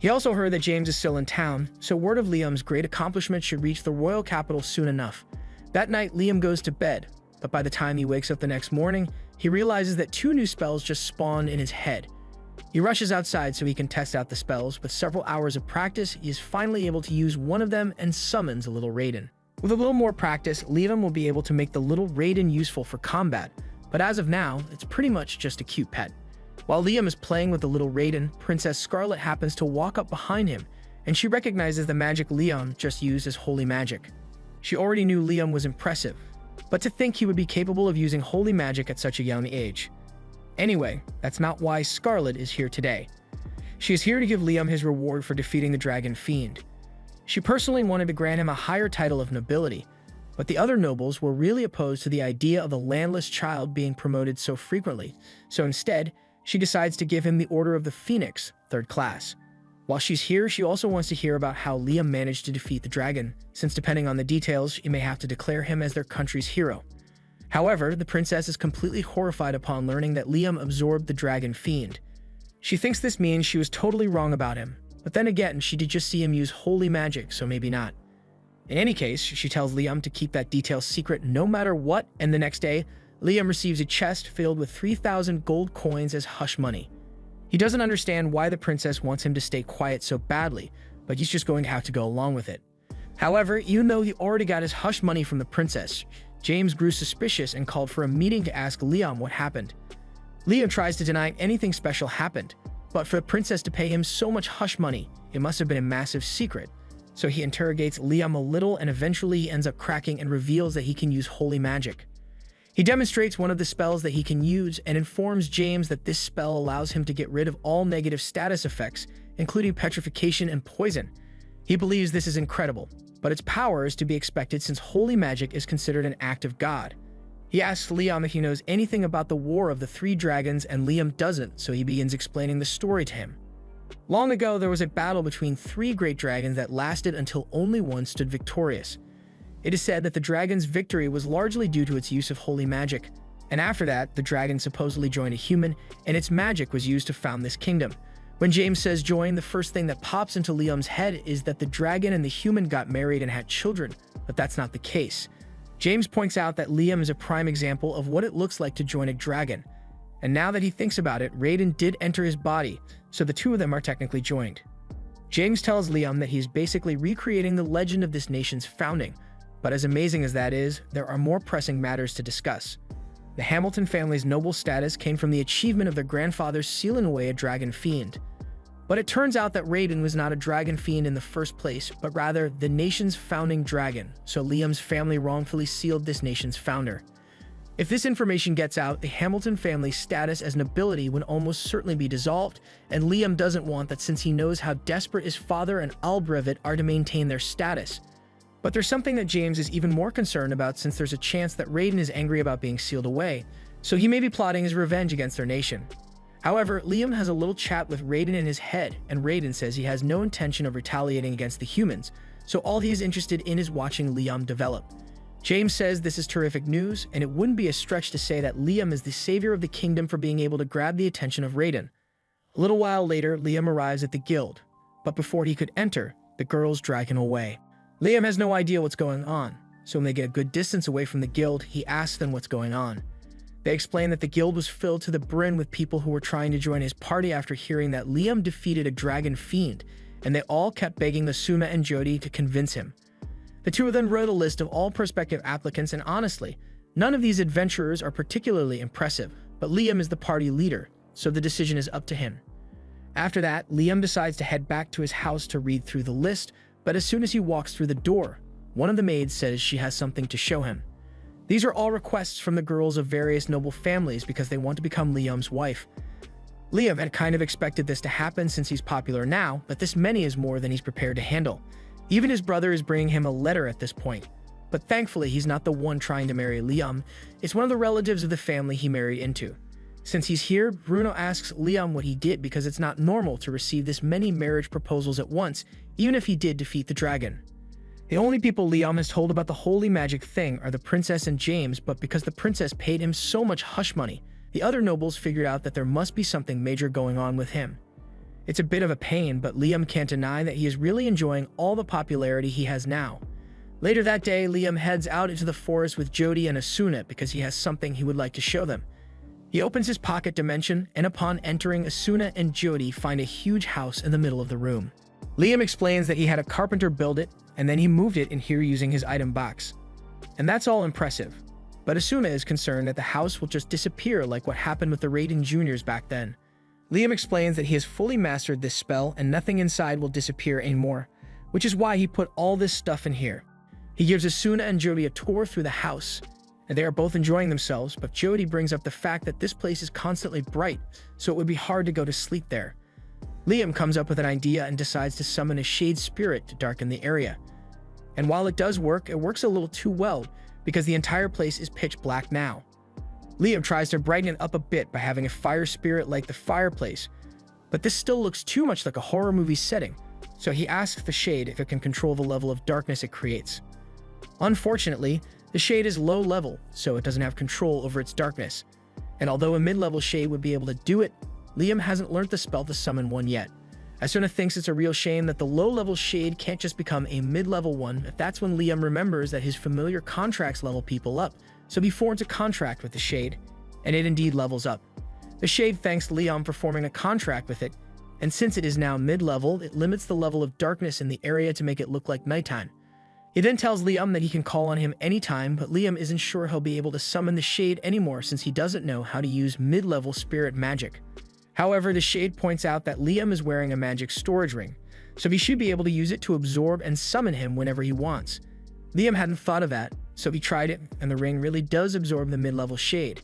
He also heard that James is still in town, so word of Liam's great accomplishment should reach the royal capital soon enough. That night, Liam goes to bed, but by the time he wakes up the next morning, he realizes that 2 new spells just spawned in his head. He rushes outside so he can test out the spells. With several hours of practice, he is finally able to use one of them and summons a little Raiden. With a little more practice, Liam will be able to make the little Raiden useful for combat, but as of now, it's pretty much just a cute pet. While Liam is playing with the little Raiden, Princess Scarlet happens to walk up behind him, and she recognizes the magic Liam just used as holy magic. She already knew Liam was impressive, but to think he would be capable of using holy magic at such a young age. Anyway, that's not why Scarlet is here today. She is here to give Liam his reward for defeating the Dragon Fiend. She personally wanted to grant him a higher title of nobility, but the other nobles were really opposed to the idea of a landless child being promoted so frequently, so instead, she decides to give him the Order of the Phoenix, 3rd class. While she's here, she also wants to hear about how Liam managed to defeat the dragon, since depending on the details, she may have to declare him as their country's hero. However, the princess is completely horrified upon learning that Liam absorbed the Dragon Fiend. She thinks this means she was totally wrong about him, but then again, she did just see him use holy magic, so maybe not. In any case, she tells Liam to keep that detail secret no matter what, and the next day, Liam receives a chest filled with 3,000 gold coins as hush money. He doesn't understand why the princess wants him to stay quiet so badly, but he's just going to have to go along with it. However, even though he already got his hush money from the princess, James grew suspicious and called for a meeting to ask Liam what happened. Liam tries to deny anything special happened, But for the princess to pay him so much hush money, it must have been a massive secret. So he interrogates Liam a little and eventually he ends up cracking and reveals that he can use holy magic. He demonstrates one of the spells that he can use and informs James that this spell allows him to get rid of all negative status effects, including petrification and poison. He believes this is incredible, but its power is to be expected since holy magic is considered an act of God. He asks Liam if he knows anything about the War of the Three Dragons, and Liam doesn't, so he begins explaining the story to him. Long ago, there was a battle between three great dragons that lasted until only one stood victorious. It is said that the dragon's victory was largely due to its use of holy magic, and after that, the dragon supposedly joined a human, and its magic was used to found this kingdom. When James says join, the first thing that pops into Liam's head is that the dragon and the human got married and had children, but that's not the case. James points out that Liam is a prime example of what it looks like to join a dragon, and now that he thinks about it, Raiden did enter his body, so the two of them are technically joined. James tells Liam that he's basically recreating the legend of this nation's founding, but as amazing as that is, there are more pressing matters to discuss. The Hamilton family's noble status came from the achievement of their grandfathers sealing away a dragon fiend. But it turns out that Raiden was not a dragon fiend in the first place, but rather the nation's founding dragon, so Liam's family wrongfully sealed this nation's founder. If this information gets out, the Hamilton family's status as nobility would almost certainly be dissolved, and Liam doesn't want that since he knows how desperate his father and Albrevet are to maintain their status. But there's something that James is even more concerned about since there's a chance that Raiden is angry about being sealed away, so he may be plotting his revenge against their nation. However, Liam has a little chat with Raiden in his head, and Raiden says he has no intention of retaliating against the humans, so all he is interested in is watching Liam develop. James says this is terrific news, and it wouldn't be a stretch to say that Liam is the savior of the kingdom for being able to grab the attention of Raiden. A little while later, Liam arrives at the guild, but before he could enter, the girls drag him away. Liam has no idea what's going on, so when they get a good distance away from the guild, he asks them what's going on. They explain that the guild was filled to the brim with people who were trying to join his party after hearing that Liam defeated a dragon fiend, and they all kept begging Asuna and Jody to convince him. The two of them wrote a list of all prospective applicants, and honestly, none of these adventurers are particularly impressive, but Liam is the party leader, so the decision is up to him. After that, Liam decides to head back to his house to read through the list, but as soon as he walks through the door, one of the maids says she has something to show him. These are all requests from the girls of various noble families because they want to become Liam's wife. Liam had kind of expected this to happen since he's popular now, but this many is more than he's prepared to handle. Even his brother is bringing him a letter at this point. But thankfully, he's not the one trying to marry Liam. It's one of the relatives of the family he married into. Since he's here, Bruno asks Liam what he did because it's not normal to receive this many marriage proposals at once, even if he did defeat the dragon. The only people Liam has told about the holy magic thing are the princess and James, but because the princess paid him so much hush money, the other nobles figured out that there must be something major going on with him. It's a bit of a pain, but Liam can't deny that he is really enjoying all the popularity he has now. Later that day, Liam heads out into the forest with Jody and Asuna because he has something he would like to show them. He opens his pocket dimension, and upon entering, Asuna and Jody find a huge house in the middle of the room. Liam explains that he had a carpenter build it, and then he moved it in here using his item box. And that's all impressive. But Asuna is concerned that the house will just disappear like what happened with the Raiden Juniors back then. Liam explains that he has fully mastered this spell and nothing inside will disappear anymore, which is why he put all this stuff in here. He gives Asuna and Jody a tour through the house, and they are both enjoying themselves, but Jody brings up the fact that this place is constantly bright, so it would be hard to go to sleep there. Liam comes up with an idea and decides to summon a shade spirit to darken the area. And while it does work, it works a little too well, because the entire place is pitch black now. Liam tries to brighten it up a bit by having a fire spirit like the fireplace, but this still looks too much like a horror movie setting, so he asks the shade if it can control the level of darkness it creates. Unfortunately, the shade is low level, so it doesn't have control over its darkness. And although a mid-level shade would be able to do it, Liam hasn't learned the spell to summon one yet. Asuna thinks it's a real shame that the low-level shade can't just become a mid-level one, but that's when Liam remembers that his familiar contracts level people up, so he forms a contract with the shade, and it indeed levels up. The shade thanks Liam for forming a contract with it, and since it is now mid-level, it limits the level of darkness in the area to make it look like nighttime. He then tells Liam that he can call on him anytime, but Liam isn't sure he'll be able to summon the shade anymore since he doesn't know how to use mid-level spirit magic. However, the Shade points out that Liam is wearing a magic storage ring, so he should be able to use it to absorb and summon him whenever he wants. Liam hadn't thought of that, so he tried it, and the ring really does absorb the mid-level Shade.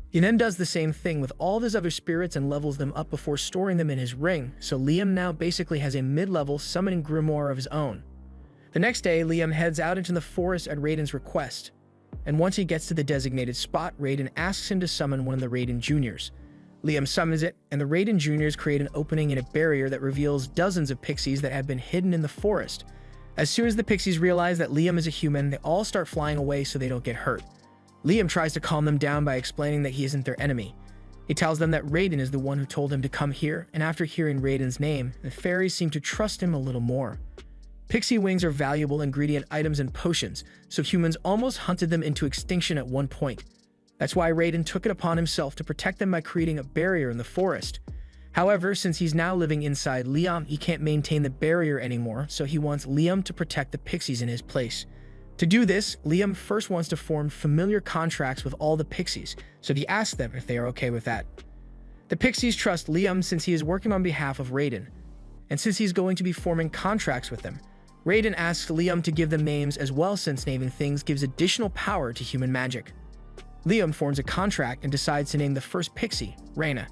He then does the same thing with all of his other spirits and levels them up before storing them in his ring, so Liam now basically has a mid-level summoning grimoire of his own. The next day, Liam heads out into the forest at Raiden's request, and once he gets to the designated spot, Raiden asks him to summon one of the Raiden Juniors. Liam summons it, and the Raiden Juniors create an opening in a barrier that reveals dozens of pixies that have been hidden in the forest. As soon as the pixies realize that Liam is a human, they all start flying away so they don't get hurt. Liam tries to calm them down by explaining that he isn't their enemy. He tells them that Raiden is the one who told him to come here, and after hearing Raiden's name, the fairies seem to trust him a little more. Pixie wings are valuable ingredient items and potions, so humans almost hunted them into extinction at one point. That's why Raiden took it upon himself to protect them by creating a barrier in the forest. However, since he's now living inside Liam, he can't maintain the barrier anymore, so he wants Liam to protect the pixies in his place. To do this, Liam first wants to form familiar contracts with all the pixies, so he asks them if they are okay with that. The pixies trust Liam since he is working on behalf of Raiden, and since he's going to be forming contracts with them, Raiden asks Liam to give them names as well since naming things gives additional power to human magic. Liam forms a contract and decides to name the first pixie, Reina.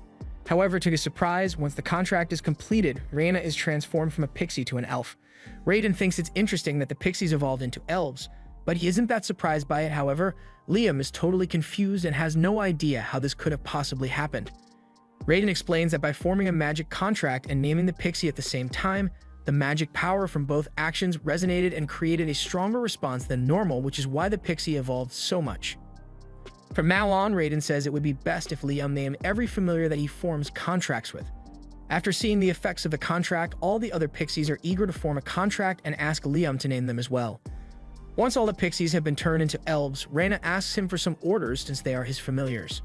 However, to his surprise, once the contract is completed, Reina is transformed from a pixie to an elf. Raiden thinks it's interesting that the pixies evolved into elves, but he isn't that surprised by it. However, Liam is totally confused and has no idea how this could have possibly happened. Raiden explains that by forming a magic contract and naming the pixie at the same time, the magic power from both actions resonated and created a stronger response than normal, which is why the pixie evolved so much. From now on, Raiden says it would be best if Liam named every familiar that he forms contracts with. After seeing the effects of the contract, all the other pixies are eager to form a contract and ask Liam to name them as well. Once all the pixies have been turned into elves, Reina asks him for some orders since they are his familiars.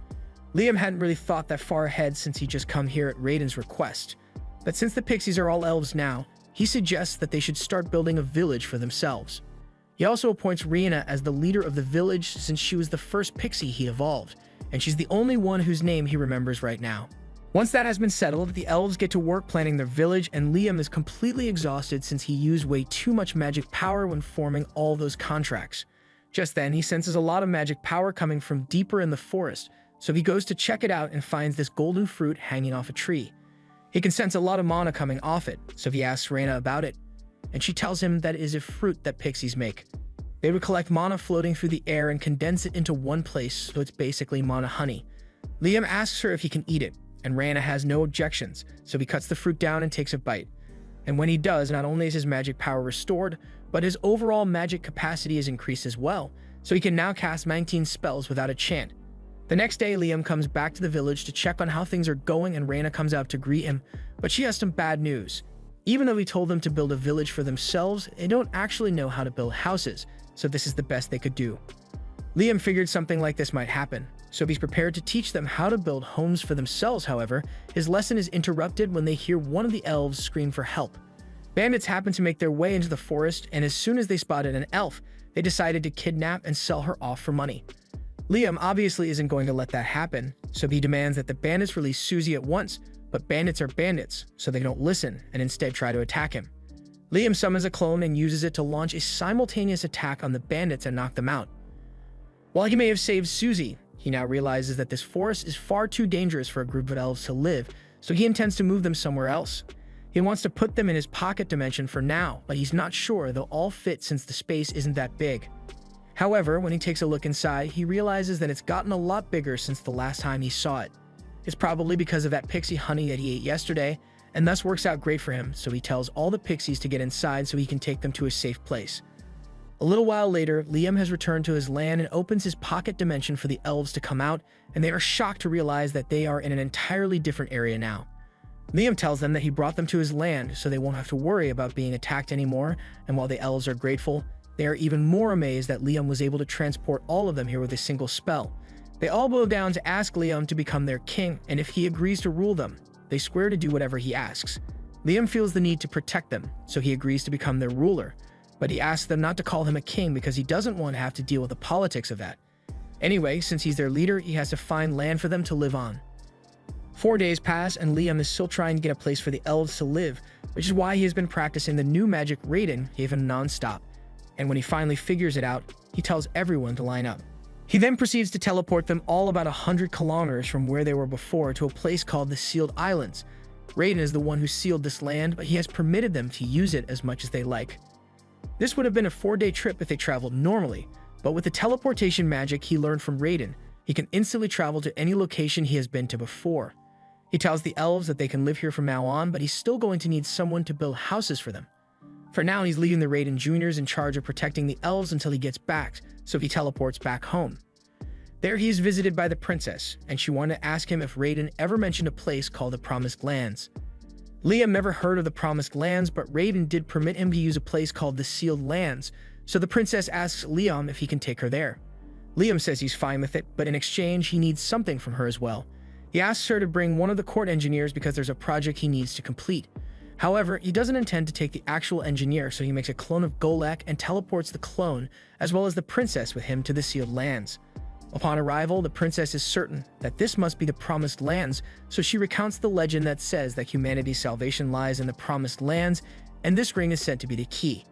Liam hadn't really thought that far ahead since he just come here at Raiden's request, but since the pixies are all elves now, he suggests that they should start building a village for themselves. He also appoints Reina as the leader of the village since she was the first pixie he evolved, and she's the only one whose name he remembers right now. Once that has been settled, the elves get to work planning their village, and Liam is completely exhausted since he used way too much magic power when forming all those contracts. Just then, he senses a lot of magic power coming from deeper in the forest, so he goes to check it out and finds this golden fruit hanging off a tree. He can sense a lot of mana coming off it, so he asks Reina about it, and she tells him that it is a fruit that pixies make. They would collect mana floating through the air and condense it into one place, so it's basically mana honey. Liam asks her if he can eat it, and Reina has no objections, so he cuts the fruit down and takes a bite. And when he does, not only is his magic power restored, but his overall magic capacity is increased as well, so he can now cast 19 spells without a chant. The next day, Liam comes back to the village to check on how things are going, and Reina comes out to greet him, but she has some bad news. Even though he told them to build a village for themselves, they don't actually know how to build houses, so this is the best they could do. Liam figured something like this might happen, so he's prepared to teach them how to build homes for themselves. However, his lesson is interrupted when they hear one of the elves scream for help. Bandits happen to make their way into the forest, and as soon as they spotted an elf, they decided to kidnap and sell her off for money. Liam obviously isn't going to let that happen, so he demands that the bandits release Susie at once, but bandits are bandits, so they don't listen and instead try to attack him. Liam summons a clone and uses it to launch a simultaneous attack on the bandits and knock them out. While he may have saved Susie, he now realizes that this forest is far too dangerous for a group of elves to live, so he intends to move them somewhere else. He wants to put them in his pocket dimension for now, but he's not sure they'll all fit since the space isn't that big. However, when he takes a look inside, he realizes that it's gotten a lot bigger since the last time he saw it. It's probably because of that pixie honey that he ate yesterday, and thus works out great for him, so he tells all the pixies to get inside so he can take them to a safe place. A little while later, Liam has returned to his land and opens his pocket dimension for the elves to come out, and they are shocked to realize that they are in an entirely different area now. Liam tells them that he brought them to his land so they won't have to worry about being attacked anymore, and while the elves are grateful, they are even more amazed that Liam was able to transport all of them here with a single spell. They all bow down to ask Liam to become their king, and if he agrees to rule them, they swear to do whatever he asks. Liam feels the need to protect them, so he agrees to become their ruler, but he asks them not to call him a king because he doesn't want to have to deal with the politics of that. Anyway, since he's their leader, he has to find land for them to live on. 4 days pass and Liam is still trying to get a place for the elves to live, which is why he has been practicing the new magic Reborn gave him non-stop. And when he finally figures it out, he tells everyone to line up. He then proceeds to teleport them all about 100 kilometers from where they were before to a place called the Sealed Islands. Reborn is the one who sealed this land, but he has permitted them to use it as much as they like. This would have been a 4-day trip if they traveled normally, but with the teleportation magic he learned from Reborn, he can instantly travel to any location he has been to before. He tells the elves that they can live here from now on, but he's still going to need someone to build houses for them. For now, he's leaving the Reborn Juniors in charge of protecting the elves until he gets back, so he teleports back home. There he is visited by the princess, and she wanted to ask him if Reborn ever mentioned a place called the Promised Lands. Liam never heard of the Promised Lands, but Reborn did permit him to use a place called the Sealed Lands, so the princess asks Liam if he can take her there. Liam says he's fine with it, but in exchange, he needs something from her as well. He asks her to bring one of the court engineers because there's a project he needs to complete. However, he doesn't intend to take the actual engineer, so he makes a clone of Golek and teleports the clone, as well as the princess with him to the Sealed Lands. Upon arrival, the princess is certain that this must be the Promised Lands, so she recounts the legend that says that humanity's salvation lies in the Promised Lands, and this ring is said to be the key.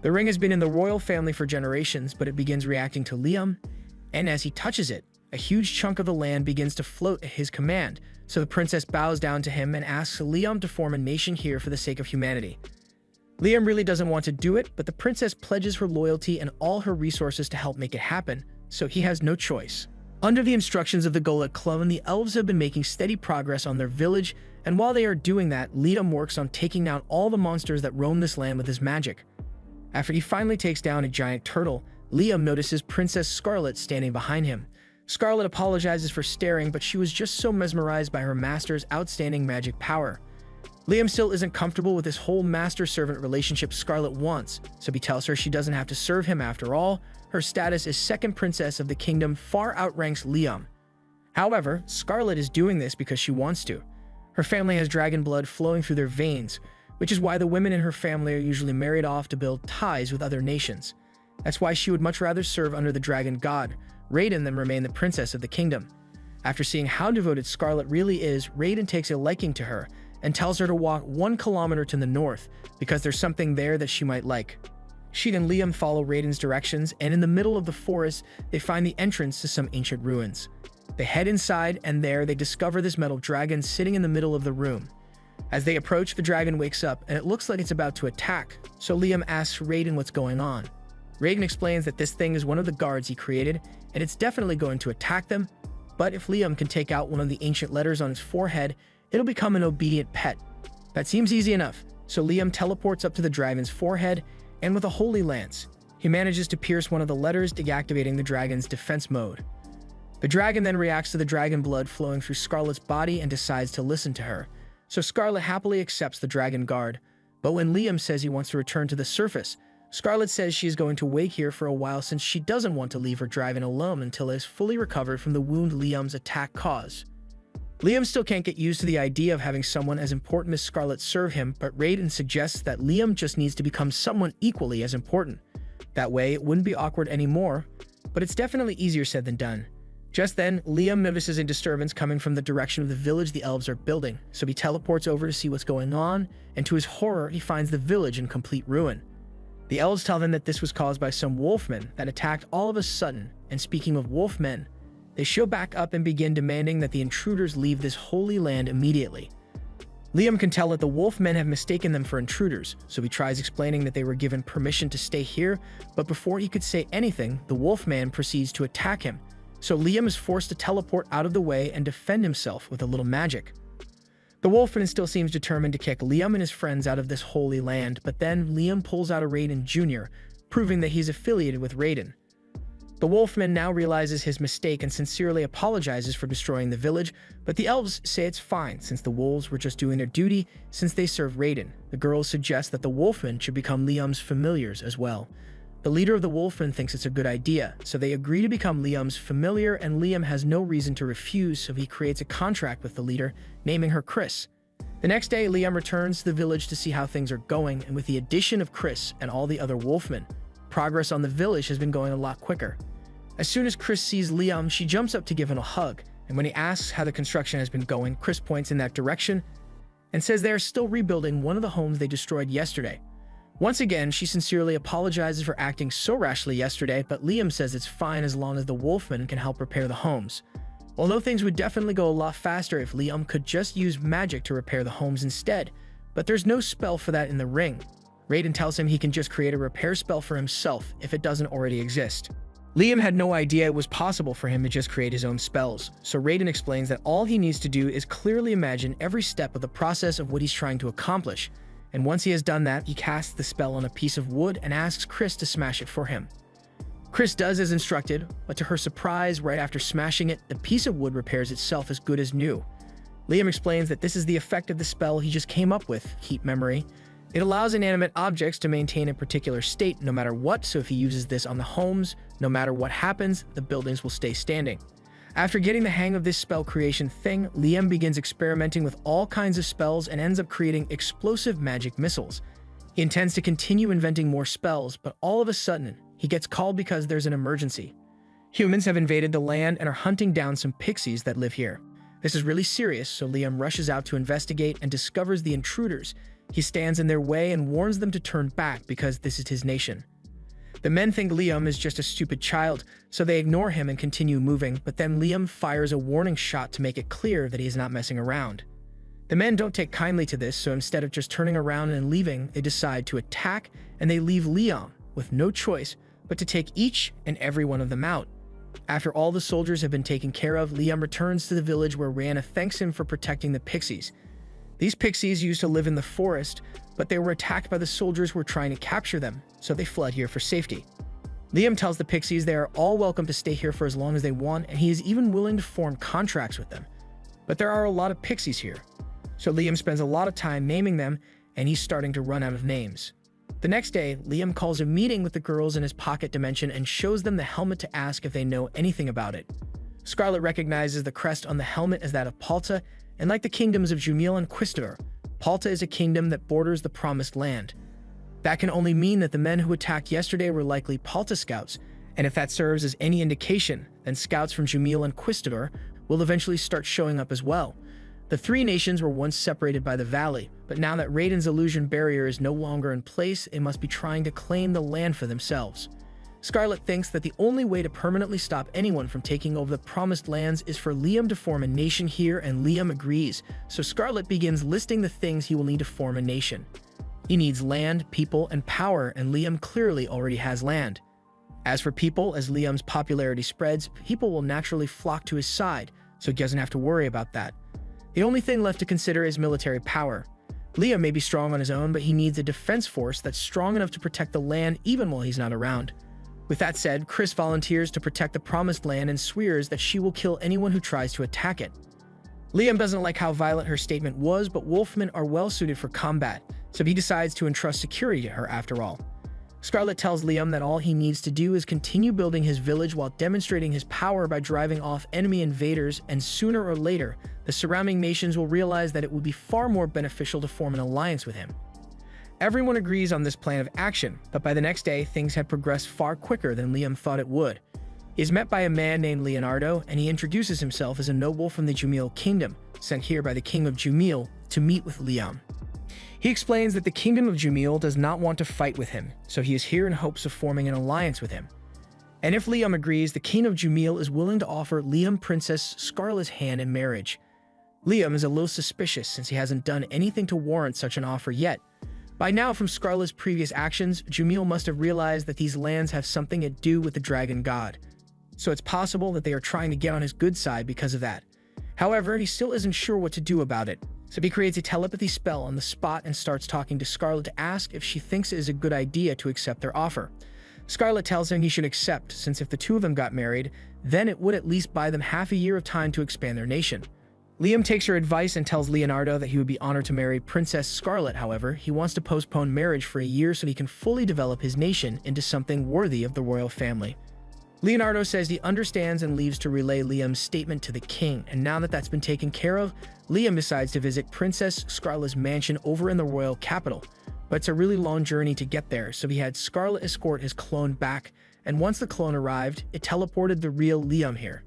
The ring has been in the royal family for generations, but it begins reacting to Liam, and as he touches it, a huge chunk of the land begins to float at his command, so the princess bows down to him and asks Liam to form a nation here for the sake of humanity. Liam really doesn't want to do it, but the princess pledges her loyalty and all her resources to help make it happen, so he has no choice. Under the instructions of the Golek clone, the elves have been making steady progress on their village, and while they are doing that, Liam works on taking down all the monsters that roam this land with his magic. After he finally takes down a giant turtle, Liam notices Princess Scarlet standing behind him. Scarlet apologizes for staring, but she was just so mesmerized by her master's outstanding magic power. Liam still isn't comfortable with this whole master-servant relationship Scarlet wants, so he tells her she doesn't have to serve him after all. Her status as second princess of the kingdom far outranks Liam. However, Scarlet is doing this because she wants to. Her family has dragon blood flowing through their veins, which is why the women in her family are usually married off to build ties with other nations. That's why she would much rather serve under the dragon god, Reborn, than remain the princess of the kingdom. After seeing how devoted Scarlet really is, Reborn takes a liking to her and tells her to walk 1 kilometer to the north because there's something there that she might like. She and Liam follow Reborn's directions, and in the middle of the forest, they find the entrance to some ancient ruins. They head inside, and there they discover this metal dragon sitting in the middle of the room. As they approach, the dragon wakes up, and it looks like it's about to attack, so Liam asks Reborn what's going on. Reborn explains that this thing is one of the guards he created, and it's definitely going to attack them, but if Liam can take out one of the ancient letters on his forehead, it'll become an obedient pet. That seems easy enough, so Liam teleports up to the dragon's forehead, and with a holy lance, he manages to pierce one of the letters, deactivating the dragon's defense mode. The dragon then reacts to the dragon blood flowing through Scarlet's body and decides to listen to her, so Scarlet happily accepts the dragon guard, but when Liam says he wants to return to the surface, Scarlet says she is going to wait here for a while since she doesn't want to leave her dragon alone until it is fully recovered from the wound Liam's attack caused. Liam still can't get used to the idea of having someone as important as Scarlet serve him, but Reborn suggests that Liam just needs to become someone equally as important. That way, it wouldn't be awkward anymore, but it's definitely easier said than done. Just then, Liam notices a disturbance coming from the direction of the village the elves are building, so he teleports over to see what's going on, and to his horror, he finds the village in complete ruin. The elves tell them that this was caused by some wolfmen that attacked all of a sudden, and speaking of wolfmen, they show back up and begin demanding that the intruders leave this holy land immediately. Liam can tell that the wolfmen have mistaken them for intruders, so he tries explaining that they were given permission to stay here, but before he could say anything, the wolfman proceeds to attack him, so Liam is forced to teleport out of the way and defend himself with a little magic. The wolfman still seems determined to kick Liam and his friends out of this holy land, but then Liam pulls out a Reborn Jr., proving that he's affiliated with Reborn. The wolfman now realizes his mistake and sincerely apologizes for destroying the village, but the elves say it's fine since the wolves were just doing their duty since they serve Reborn. The girls suggest that the wolfman should become Liam's familiars as well. The leader of the wolfmen thinks it's a good idea, so they agree to become Liam's familiar, and Liam has no reason to refuse, so he creates a contract with the leader, naming her Chris. The next day, Liam returns to the village to see how things are going, and with the addition of Chris and all the other wolfmen, progress on the village has been going a lot quicker. As soon as Chris sees Liam, she jumps up to give him a hug, And when he asks how the construction has been going, Chris points in that direction and says they are still rebuilding one of the homes they destroyed yesterday. Once again, she sincerely apologizes for acting so rashly yesterday, but Liam says it's fine as long as the Wolfman can help repair the homes. Although things would definitely go a lot faster if Liam could just use magic to repair the homes instead, but there's no spell for that in the ring. Raiden tells him he can just create a repair spell for himself if it doesn't already exist. Liam had no idea it was possible for him to just create his own spells, so Raiden explains that all he needs to do is clearly imagine every step of the process of what he's trying to accomplish, and once he has done that, he casts the spell on a piece of wood and asks Chris to smash it for him. Chris does as instructed, but to her surprise, right after smashing it, the piece of wood repairs itself as good as new. Liam explains that this is the effect of the spell he just came up with, Keep Memory. It allows inanimate objects to maintain a particular state no matter what, so if he uses this on the homes, no matter what happens, the buildings will stay standing. After getting the hang of this spell creation thing, Liam begins experimenting with all kinds of spells and ends up creating explosive magic missiles. He intends to continue inventing more spells, but all of a sudden, he gets called because there's an emergency. Humans have invaded the land and are hunting down some pixies that live here. This is really serious, so Liam rushes out to investigate and discovers the intruders. He stands in their way and warns them to turn back because this is his nation. The men think Liam is just a stupid child, so they ignore him and continue moving, but then Liam fires a warning shot to make it clear that he is not messing around. The men don't take kindly to this, so instead of just turning around and leaving, they decide to attack, and they leave Liam with no choice but to take each and every one of them out. After all the soldiers have been taken care of, Liam returns to the village where Rihanna thanks him for protecting the pixies. These pixies used to live in the forest, but they were attacked by the soldiers who were trying to capture them, so they fled here for safety. Liam tells the pixies they are all welcome to stay here for as long as they want, and he is even willing to form contracts with them. But there are a lot of pixies here, so Liam spends a lot of time naming them, and he's starting to run out of names. The next day, Liam calls a meeting with the girls in his pocket dimension and shows them the helmet to ask if they know anything about it. Scarlet recognizes the crest on the helmet as that of Palta, and like the kingdoms of Jumil and Quistor, Palta is a kingdom that borders the Promised Land. That can only mean that the men who attacked yesterday were likely Palta scouts, and if that serves as any indication, then scouts from Jumil and Quistor will eventually start showing up as well. The three nations were once separated by the valley, but now that Raiden's illusion barrier is no longer in place, they must be trying to claim the land for themselves. Scarlet thinks that the only way to permanently stop anyone from taking over the Promised Lands is for Liam to form a nation here, and Liam agrees, so Scarlet begins listing the things he will need to form a nation. He needs land, people, and power, and Liam clearly already has land. As for people, as Liam's popularity spreads, people will naturally flock to his side, so he doesn't have to worry about that. The only thing left to consider is military power. Liam may be strong on his own, but he needs a defense force that's strong enough to protect the land even while he's not around. With that said, Chris volunteers to protect the Promised Land and swears that she will kill anyone who tries to attack it. Liam doesn't like how violent her statement was, but Wolfmen are well suited for combat, so he decides to entrust security to her after all. Scarlet tells Liam that all he needs to do is continue building his village while demonstrating his power by driving off enemy invaders, and sooner or later, the surrounding nations will realize that it would be far more beneficial to form an alliance with him. Everyone agrees on this plan of action, but by the next day, things had progressed far quicker than Liam thought it would. He is met by a man named Leonardo, and he introduces himself as a noble from the Jumil kingdom, sent here by the king of Jumil to meet with Liam. He explains that the kingdom of Jumil does not want to fight with him, so he is here in hopes of forming an alliance with him. And if Liam agrees, the king of Jumil is willing to offer Liam Princess Scarlet's hand in marriage. Liam is a little suspicious since he hasn't done anything to warrant such an offer yet. By now, from Scarlet's previous actions, Jumil must have realized that these lands have something to do with the dragon god, so it's possible that they are trying to get on his good side because of that. However, he still isn't sure what to do about it, so he creates a telepathy spell on the spot and starts talking to Scarlet to ask if she thinks it is a good idea to accept their offer. Scarlet tells him he should accept, since if the two of them got married, then it would at least buy them half a year of time to expand their nation. Liam takes her advice and tells Leonardo that he would be honored to marry Princess Scarlet. However, he wants to postpone marriage for a year so he can fully develop his nation into something worthy of the royal family. Leonardo says he understands and leaves to relay Liam's statement to the king, and now that that's been taken care of, Liam decides to visit Princess Scarlet's mansion over in the royal capital. But it's a really long journey to get there, so he had Scarlet escort his clone back, and once the clone arrived, it teleported the real Liam here.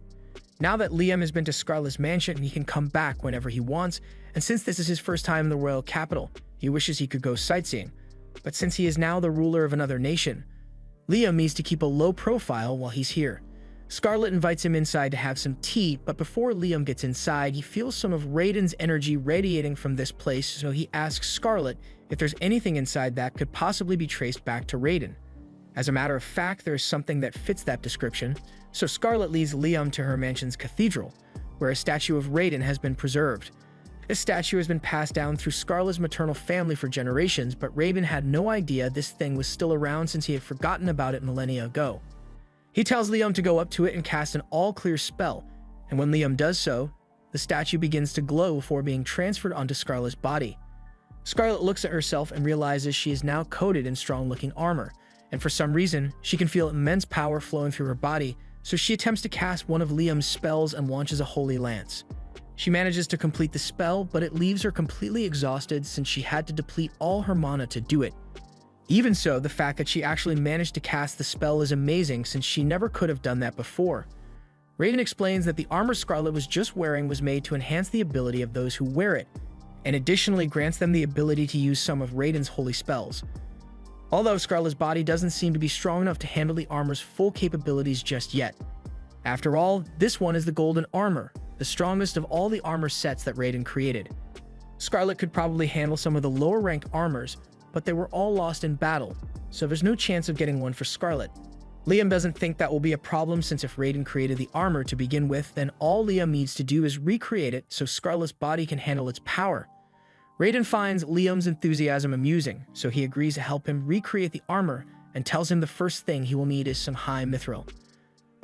Now that Liam has been to Scarlet's mansion, he can come back whenever he wants, and since this is his first time in the royal capital, he wishes he could go sightseeing. But since he is now the ruler of another nation, Liam needs to keep a low profile while he's here. Scarlet invites him inside to have some tea, but before Liam gets inside, he feels some of Raiden's energy radiating from this place, so he asks Scarlet if there's anything inside that could possibly be traced back to Raiden. As a matter of fact, there is something that fits that description, so Scarlet leads Liam to her mansion's cathedral, where a statue of Raiden has been preserved. This statue has been passed down through Scarlet's maternal family for generations, but Raiden had no idea this thing was still around since he had forgotten about it millennia ago. He tells Liam to go up to it and cast an all-clear spell, and when Liam does so, the statue begins to glow before being transferred onto Scarlet's body. Scarlet looks at herself and realizes she is now coated in strong-looking armor, and for some reason, she can feel immense power flowing through her body, so she attempts to cast one of Liam's spells and launches a holy lance. She manages to complete the spell, but it leaves her completely exhausted since she had to deplete all her mana to do it. Even so, the fact that she actually managed to cast the spell is amazing since she never could have done that before. Raiden explains that the armor Scarlet was just wearing was made to enhance the ability of those who wear it, and additionally grants them the ability to use some of Raiden's holy spells. Although Scarlet's body doesn't seem to be strong enough to handle the armor's full capabilities just yet. After all, this one is the golden armor, the strongest of all the armor sets that Raiden created. Scarlet could probably handle some of the lower rank armors, but they were all lost in battle, so there's no chance of getting one for Scarlet. Liam doesn't think that will be a problem since if Raiden created the armor to begin with, then all Liam needs to do is recreate it so Scarlet's body can handle its power. Raiden finds Liam's enthusiasm amusing, so he agrees to help him recreate the armor and tells him the first thing he will need is some high mithril.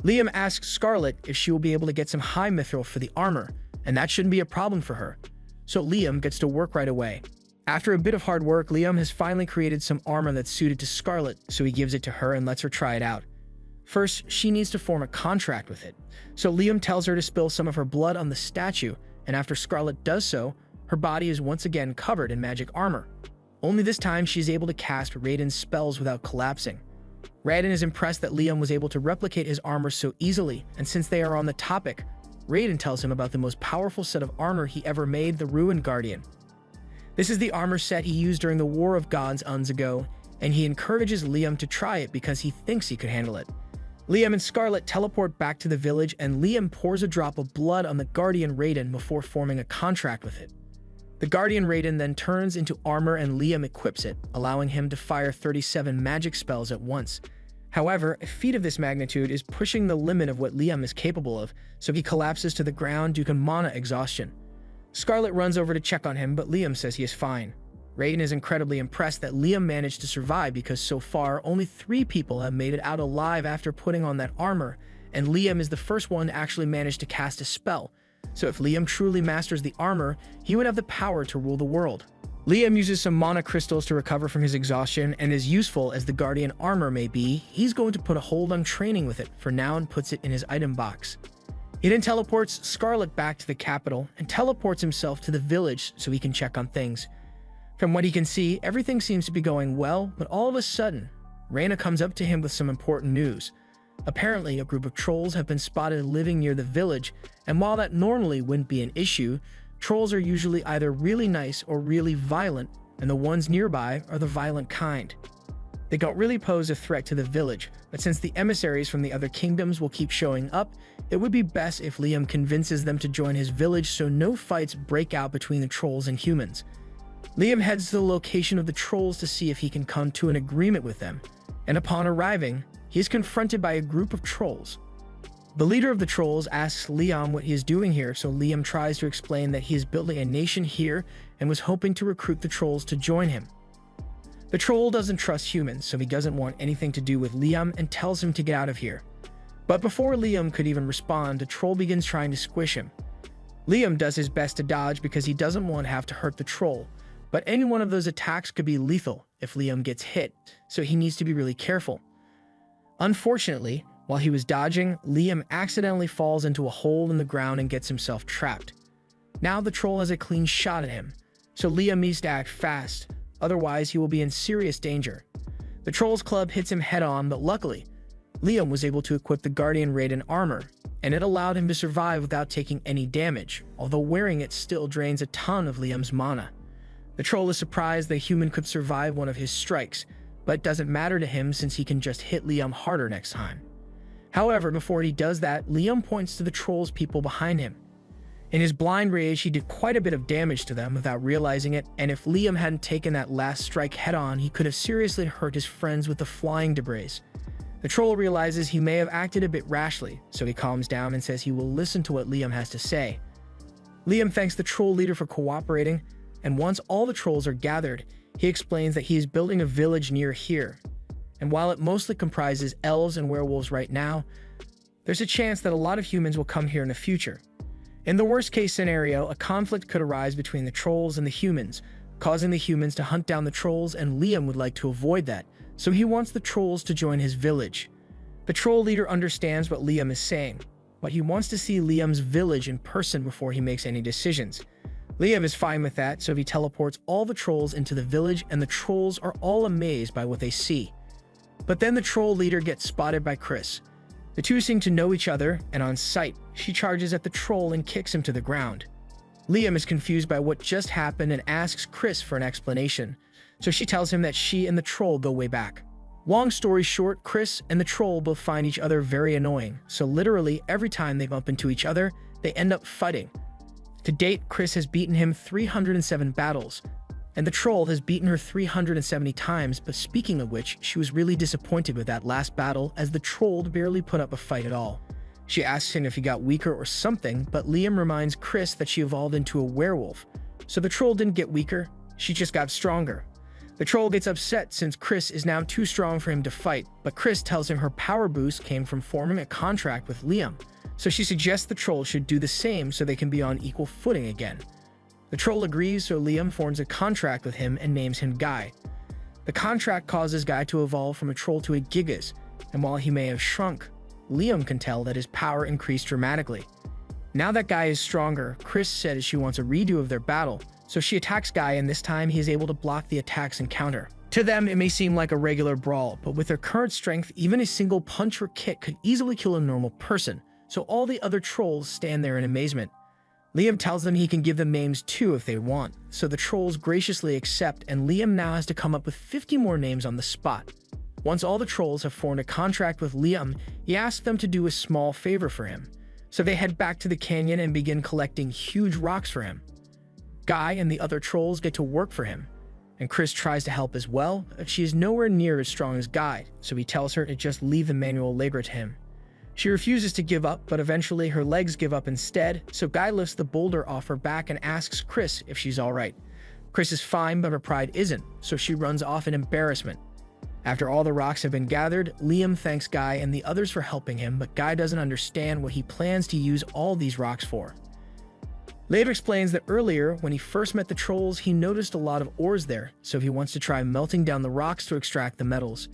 Liam asks Scarlet if she will be able to get some high mithril for the armor, and that shouldn't be a problem for her, so Liam gets to work right away. After a bit of hard work, Liam has finally created some armor that's suited to Scarlet, so he gives it to her and lets her try it out. First, she needs to form a contract with it, so Liam tells her to spill some of her blood on the statue, and after Scarlet does so, her body is once again covered in magic armor. Only this time she is able to cast Raiden's spells without collapsing. Raiden is impressed that Liam was able to replicate his armor so easily, and since they are on the topic, Raiden tells him about the most powerful set of armor he ever made, the Ruined Guardian. This is the armor set he used during the War of Gods eons ago, and he encourages Liam to try it because he thinks he could handle it. Liam and Scarlet teleport back to the village, and Liam pours a drop of blood on the Guardian Raiden before forming a contract with it. The Guardian Raiden then turns into armor and Liam equips it, allowing him to fire 37 magic spells at once. However, a feat of this magnitude is pushing the limit of what Liam is capable of, so he collapses to the ground due to mana exhaustion. Scarlet runs over to check on him, but Liam says he is fine. Raiden is incredibly impressed that Liam managed to survive because so far, only 3 people have made it out alive after putting on that armor, and Liam is the first one to actually manage to cast a spell. So if Liam truly masters the armor, he would have the power to rule the world. Liam uses some mana crystals to recover from his exhaustion, and as useful as the Guardian armor may be, he's going to put a hold on training with it for now and puts it in his item box. He then teleports Scarlet back to the capital and teleports himself to the village so he can check on things. From what he can see, everything seems to be going well, but all of a sudden, Reina comes up to him with some important news. Apparently, a group of trolls have been spotted living near the village, and while that normally wouldn't be an issue, trolls are usually either really nice or really violent, and the ones nearby are the violent kind. They don't really pose a threat to the village, but since the emissaries from the other kingdoms will keep showing up, it would be best if Liam convinces them to join his village so no fights break out between the trolls and humans. Liam heads to the location of the trolls to see if he can come to an agreement with them, and upon arriving, he is confronted by a group of trolls. The leader of the trolls asks Liam what he is doing here, so Liam tries to explain that he is building a nation here and was hoping to recruit the trolls to join him. The troll doesn't trust humans, so he doesn't want anything to do with Liam and tells him to get out of here. But before Liam could even respond, the troll begins trying to squish him. Liam does his best to dodge because he doesn't want to have to hurt the troll, but any one of those attacks could be lethal if Liam gets hit, so he needs to be really careful. Unfortunately, while he was dodging, Liam accidentally falls into a hole in the ground and gets himself trapped. Now the troll has a clean shot at him, so Liam needs to act fast, otherwise he will be in serious danger. The troll's club hits him head-on, but luckily, Liam was able to equip the Guardian Raiden armor, and it allowed him to survive without taking any damage, although wearing it still drains a ton of Liam's mana. The troll is surprised that a human could survive one of his strikes, but it doesn't matter to him since he can just hit Liam harder next time. However, before he does that, Liam points to the troll's people behind him. In his blind rage, he did quite a bit of damage to them without realizing it, and if Liam hadn't taken that last strike head-on, he could have seriously hurt his friends with the flying debris. The troll realizes he may have acted a bit rashly, so he calms down and says he will listen to what Liam has to say. Liam thanks the troll leader for cooperating, and once all the trolls are gathered, he explains that he is building a village near here. And while it mostly comprises elves and werewolves right now, there's a chance that a lot of humans will come here in the future. In the worst-case scenario, a conflict could arise between the trolls and the humans, causing the humans to hunt down the trolls, and Liam would like to avoid that, so he wants the trolls to join his village. The troll leader understands what Liam is saying, but he wants to see Liam's village in person before he makes any decisions. Liam is fine with that, so he teleports all the trolls into the village, and the trolls are all amazed by what they see. But then the troll leader gets spotted by Chris. The two seem to know each other, and on sight, she charges at the troll and kicks him to the ground. Liam is confused by what just happened and asks Chris for an explanation, so she tells him that she and the troll go way back. Long story short, Chris and the troll both find each other very annoying, so literally every time they bump into each other, they end up fighting. To date, Chris has beaten him 307 battles, and the troll has beaten her 370 times, but speaking of which, she was really disappointed with that last battle as the troll barely put up a fight at all. She asks him if he got weaker or something, but Liam reminds Chris that she evolved into a werewolf, so the troll didn't get weaker, she just got stronger. The troll gets upset since Chris is now too strong for him to fight, but Chris tells him her power boost came from forming a contract with Liam, so she suggests the troll should do the same so they can be on equal footing again. The troll agrees, so Liam forms a contract with him and names him Guy. The contract causes Guy to evolve from a troll to a Gigas, and while he may have shrunk, Liam can tell that his power increased dramatically. Now that Guy is stronger, Chris says she wants a redo of their battle, so she attacks Guy, and this time he is able to block the attacks and counter. To them, it may seem like a regular brawl, but with their current strength, even a single punch or kick could easily kill a normal person, so all the other trolls stand there in amazement. Liam tells them he can give them names too if they want, so the trolls graciously accept, and Liam now has to come up with 50 more names on the spot. Once all the trolls have formed a contract with Liam, he asks them to do a small favor for him, so they head back to the canyon and begin collecting huge rocks for him. Guy and the other trolls get to work for him, and Chris tries to help as well, but she is nowhere near as strong as Guy, so he tells her to just leave the manual labor to him. She refuses to give up, but eventually her legs give up instead, so Guy lifts the boulder off her back and asks Chris if she's alright. Chris is fine, but her pride isn't, so she runs off in embarrassment. After all the rocks have been gathered, Liam thanks Guy and the others for helping him, but Guy doesn't understand what he plans to use all these rocks for. Liam explains that earlier, when he first met the trolls, he noticed a lot of ores there, so he wants to try melting down the rocks to extract the metals.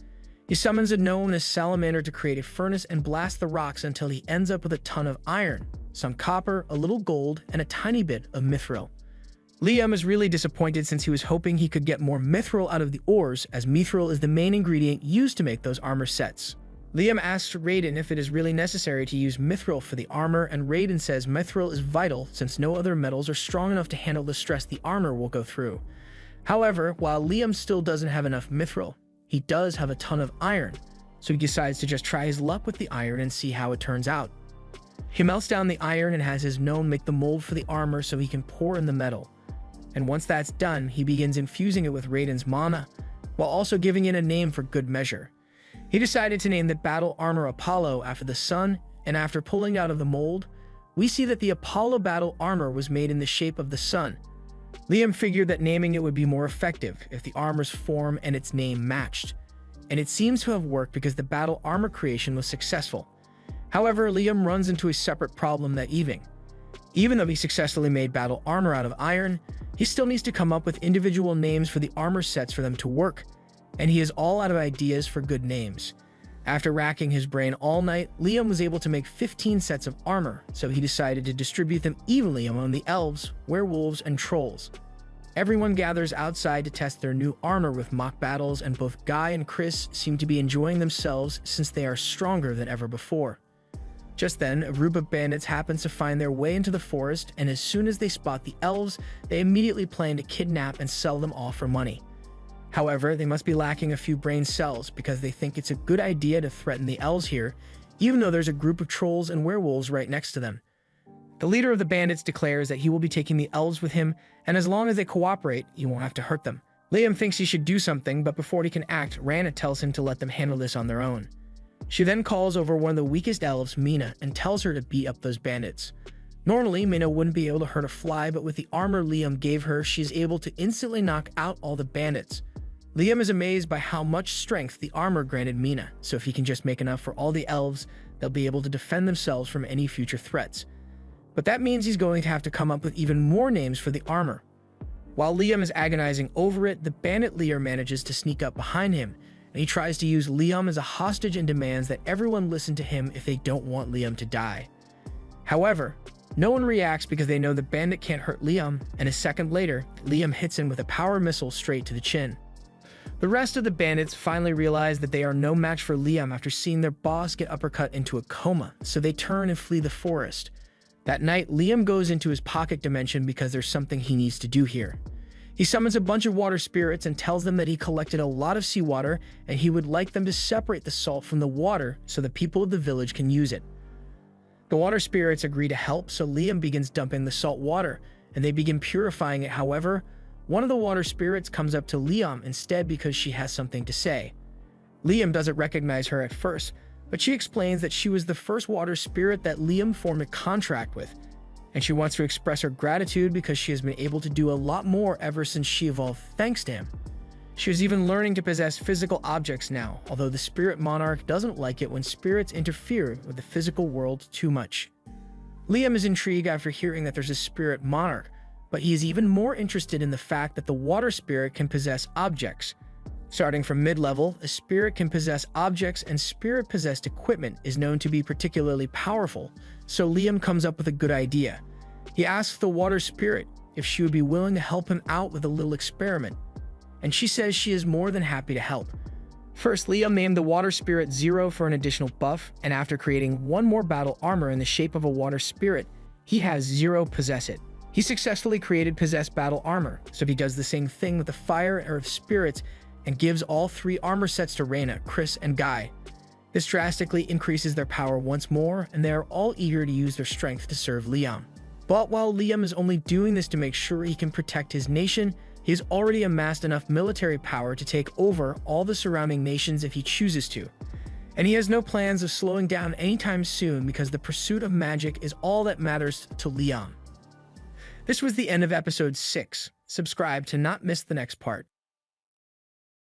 He summons a gnome as salamander to create a furnace and blast the rocks until he ends up with a ton of iron, some copper, a little gold, and a tiny bit of mithril. Liam is really disappointed since he was hoping he could get more mithril out of the ores, as mithril is the main ingredient used to make those armor sets. Liam asks Raiden if it is really necessary to use mithril for the armor, and Raiden says mithril is vital since no other metals are strong enough to handle the stress the armor will go through. However, while Liam still doesn't have enough mithril, he does have a ton of iron, so he decides to just try his luck with the iron and see how it turns out. He melts down the iron and has his gnome make the mold for the armor so he can pour in the metal. And once that's done, he begins infusing it with Raiden's mana, while also giving it a name for good measure. He decided to name the battle armor Apollo after the sun, and after pulling out of the mold, we see that the Apollo battle armor was made in the shape of the sun. Liam figured that naming it would be more effective if the armor's form and its name matched, and it seems to have worked because the battle armor creation was successful. However, Liam runs into a separate problem that evening. Even though he successfully made battle armor out of iron, he still needs to come up with individual names for the armor sets for them to work, and he is all out of ideas for good names. After racking his brain all night, Liam was able to make 15 sets of armor, so he decided to distribute them evenly among the elves, werewolves, and trolls. Everyone gathers outside to test their new armor with mock battles, and both Guy and Chris seem to be enjoying themselves since they are stronger than ever before. Just then, a group of bandits happens to find their way into the forest, and as soon as they spot the elves, they immediately plan to kidnap and sell them off for money. However, they must be lacking a few brain cells because they think it's a good idea to threaten the elves here, even though there's a group of trolls and werewolves right next to them. The leader of the bandits declares that he will be taking the elves with him, and as long as they cooperate, he won't have to hurt them. Liam thinks he should do something, but before he can act, Rana tells him to let them handle this on their own. She then calls over one of the weakest elves, Mina, and tells her to beat up those bandits. Normally, Mina wouldn't be able to hurt a fly, but with the armor Liam gave her, she's able to instantly knock out all the bandits. Liam is amazed by how much strength the armor granted Mina, so if he can just make enough for all the elves, they'll be able to defend themselves from any future threats. But that means he's going to have to come up with even more names for the armor. While Liam is agonizing over it, the bandit leader manages to sneak up behind him, and he tries to use Liam as a hostage and demands that everyone listen to him if they don't want Liam to die. However, no one reacts because they know the bandit can't hurt Liam, and a second later, Liam hits him with a power missile straight to the chin. The rest of the bandits finally realize that they are no match for Liam after seeing their boss get uppercut into a coma, so they turn and flee the forest. That night, Liam goes into his pocket dimension because there's something he needs to do here. He summons a bunch of water spirits and tells them that he collected a lot of seawater and he would like them to separate the salt from the water so the people of the village can use it. The water spirits agree to help, so Liam begins dumping the salt water and they begin purifying it. However, one of the water spirits comes up to Liam instead because she has something to say. Liam doesn't recognize her at first, but she explains that she was the first water spirit that Liam formed a contract with, and she wants to express her gratitude because she has been able to do a lot more ever since she evolved thanks to him. She was even learning to possess physical objects now, although the spirit monarch doesn't like it when spirits interfere with the physical world too much. Liam is intrigued after hearing that there's a spirit monarch, but he is even more interested in the fact that the water spirit can possess objects. Starting from mid-level, a spirit can possess objects, and spirit-possessed equipment is known to be particularly powerful, so Liam comes up with a good idea. He asks the water spirit if she would be willing to help him out with a little experiment, and she says she is more than happy to help. First, Liam named the water spirit Zero for an additional buff, and after creating one more battle armor in the shape of a water spirit, he has Zero possess it. He successfully created possessed battle armor, so he does the same thing with the fire or of spirits and gives all 3 armor sets to Reyna, Chris, and Guy. This drastically increases their power once more, and they are all eager to use their strength to serve Liam. But while Liam is only doing this to make sure he can protect his nation, he has already amassed enough military power to take over all the surrounding nations if he chooses to. And he has no plans of slowing down anytime soon because the pursuit of magic is all that matters to Liam. This was the end of episode 6. Subscribe to not miss the next part.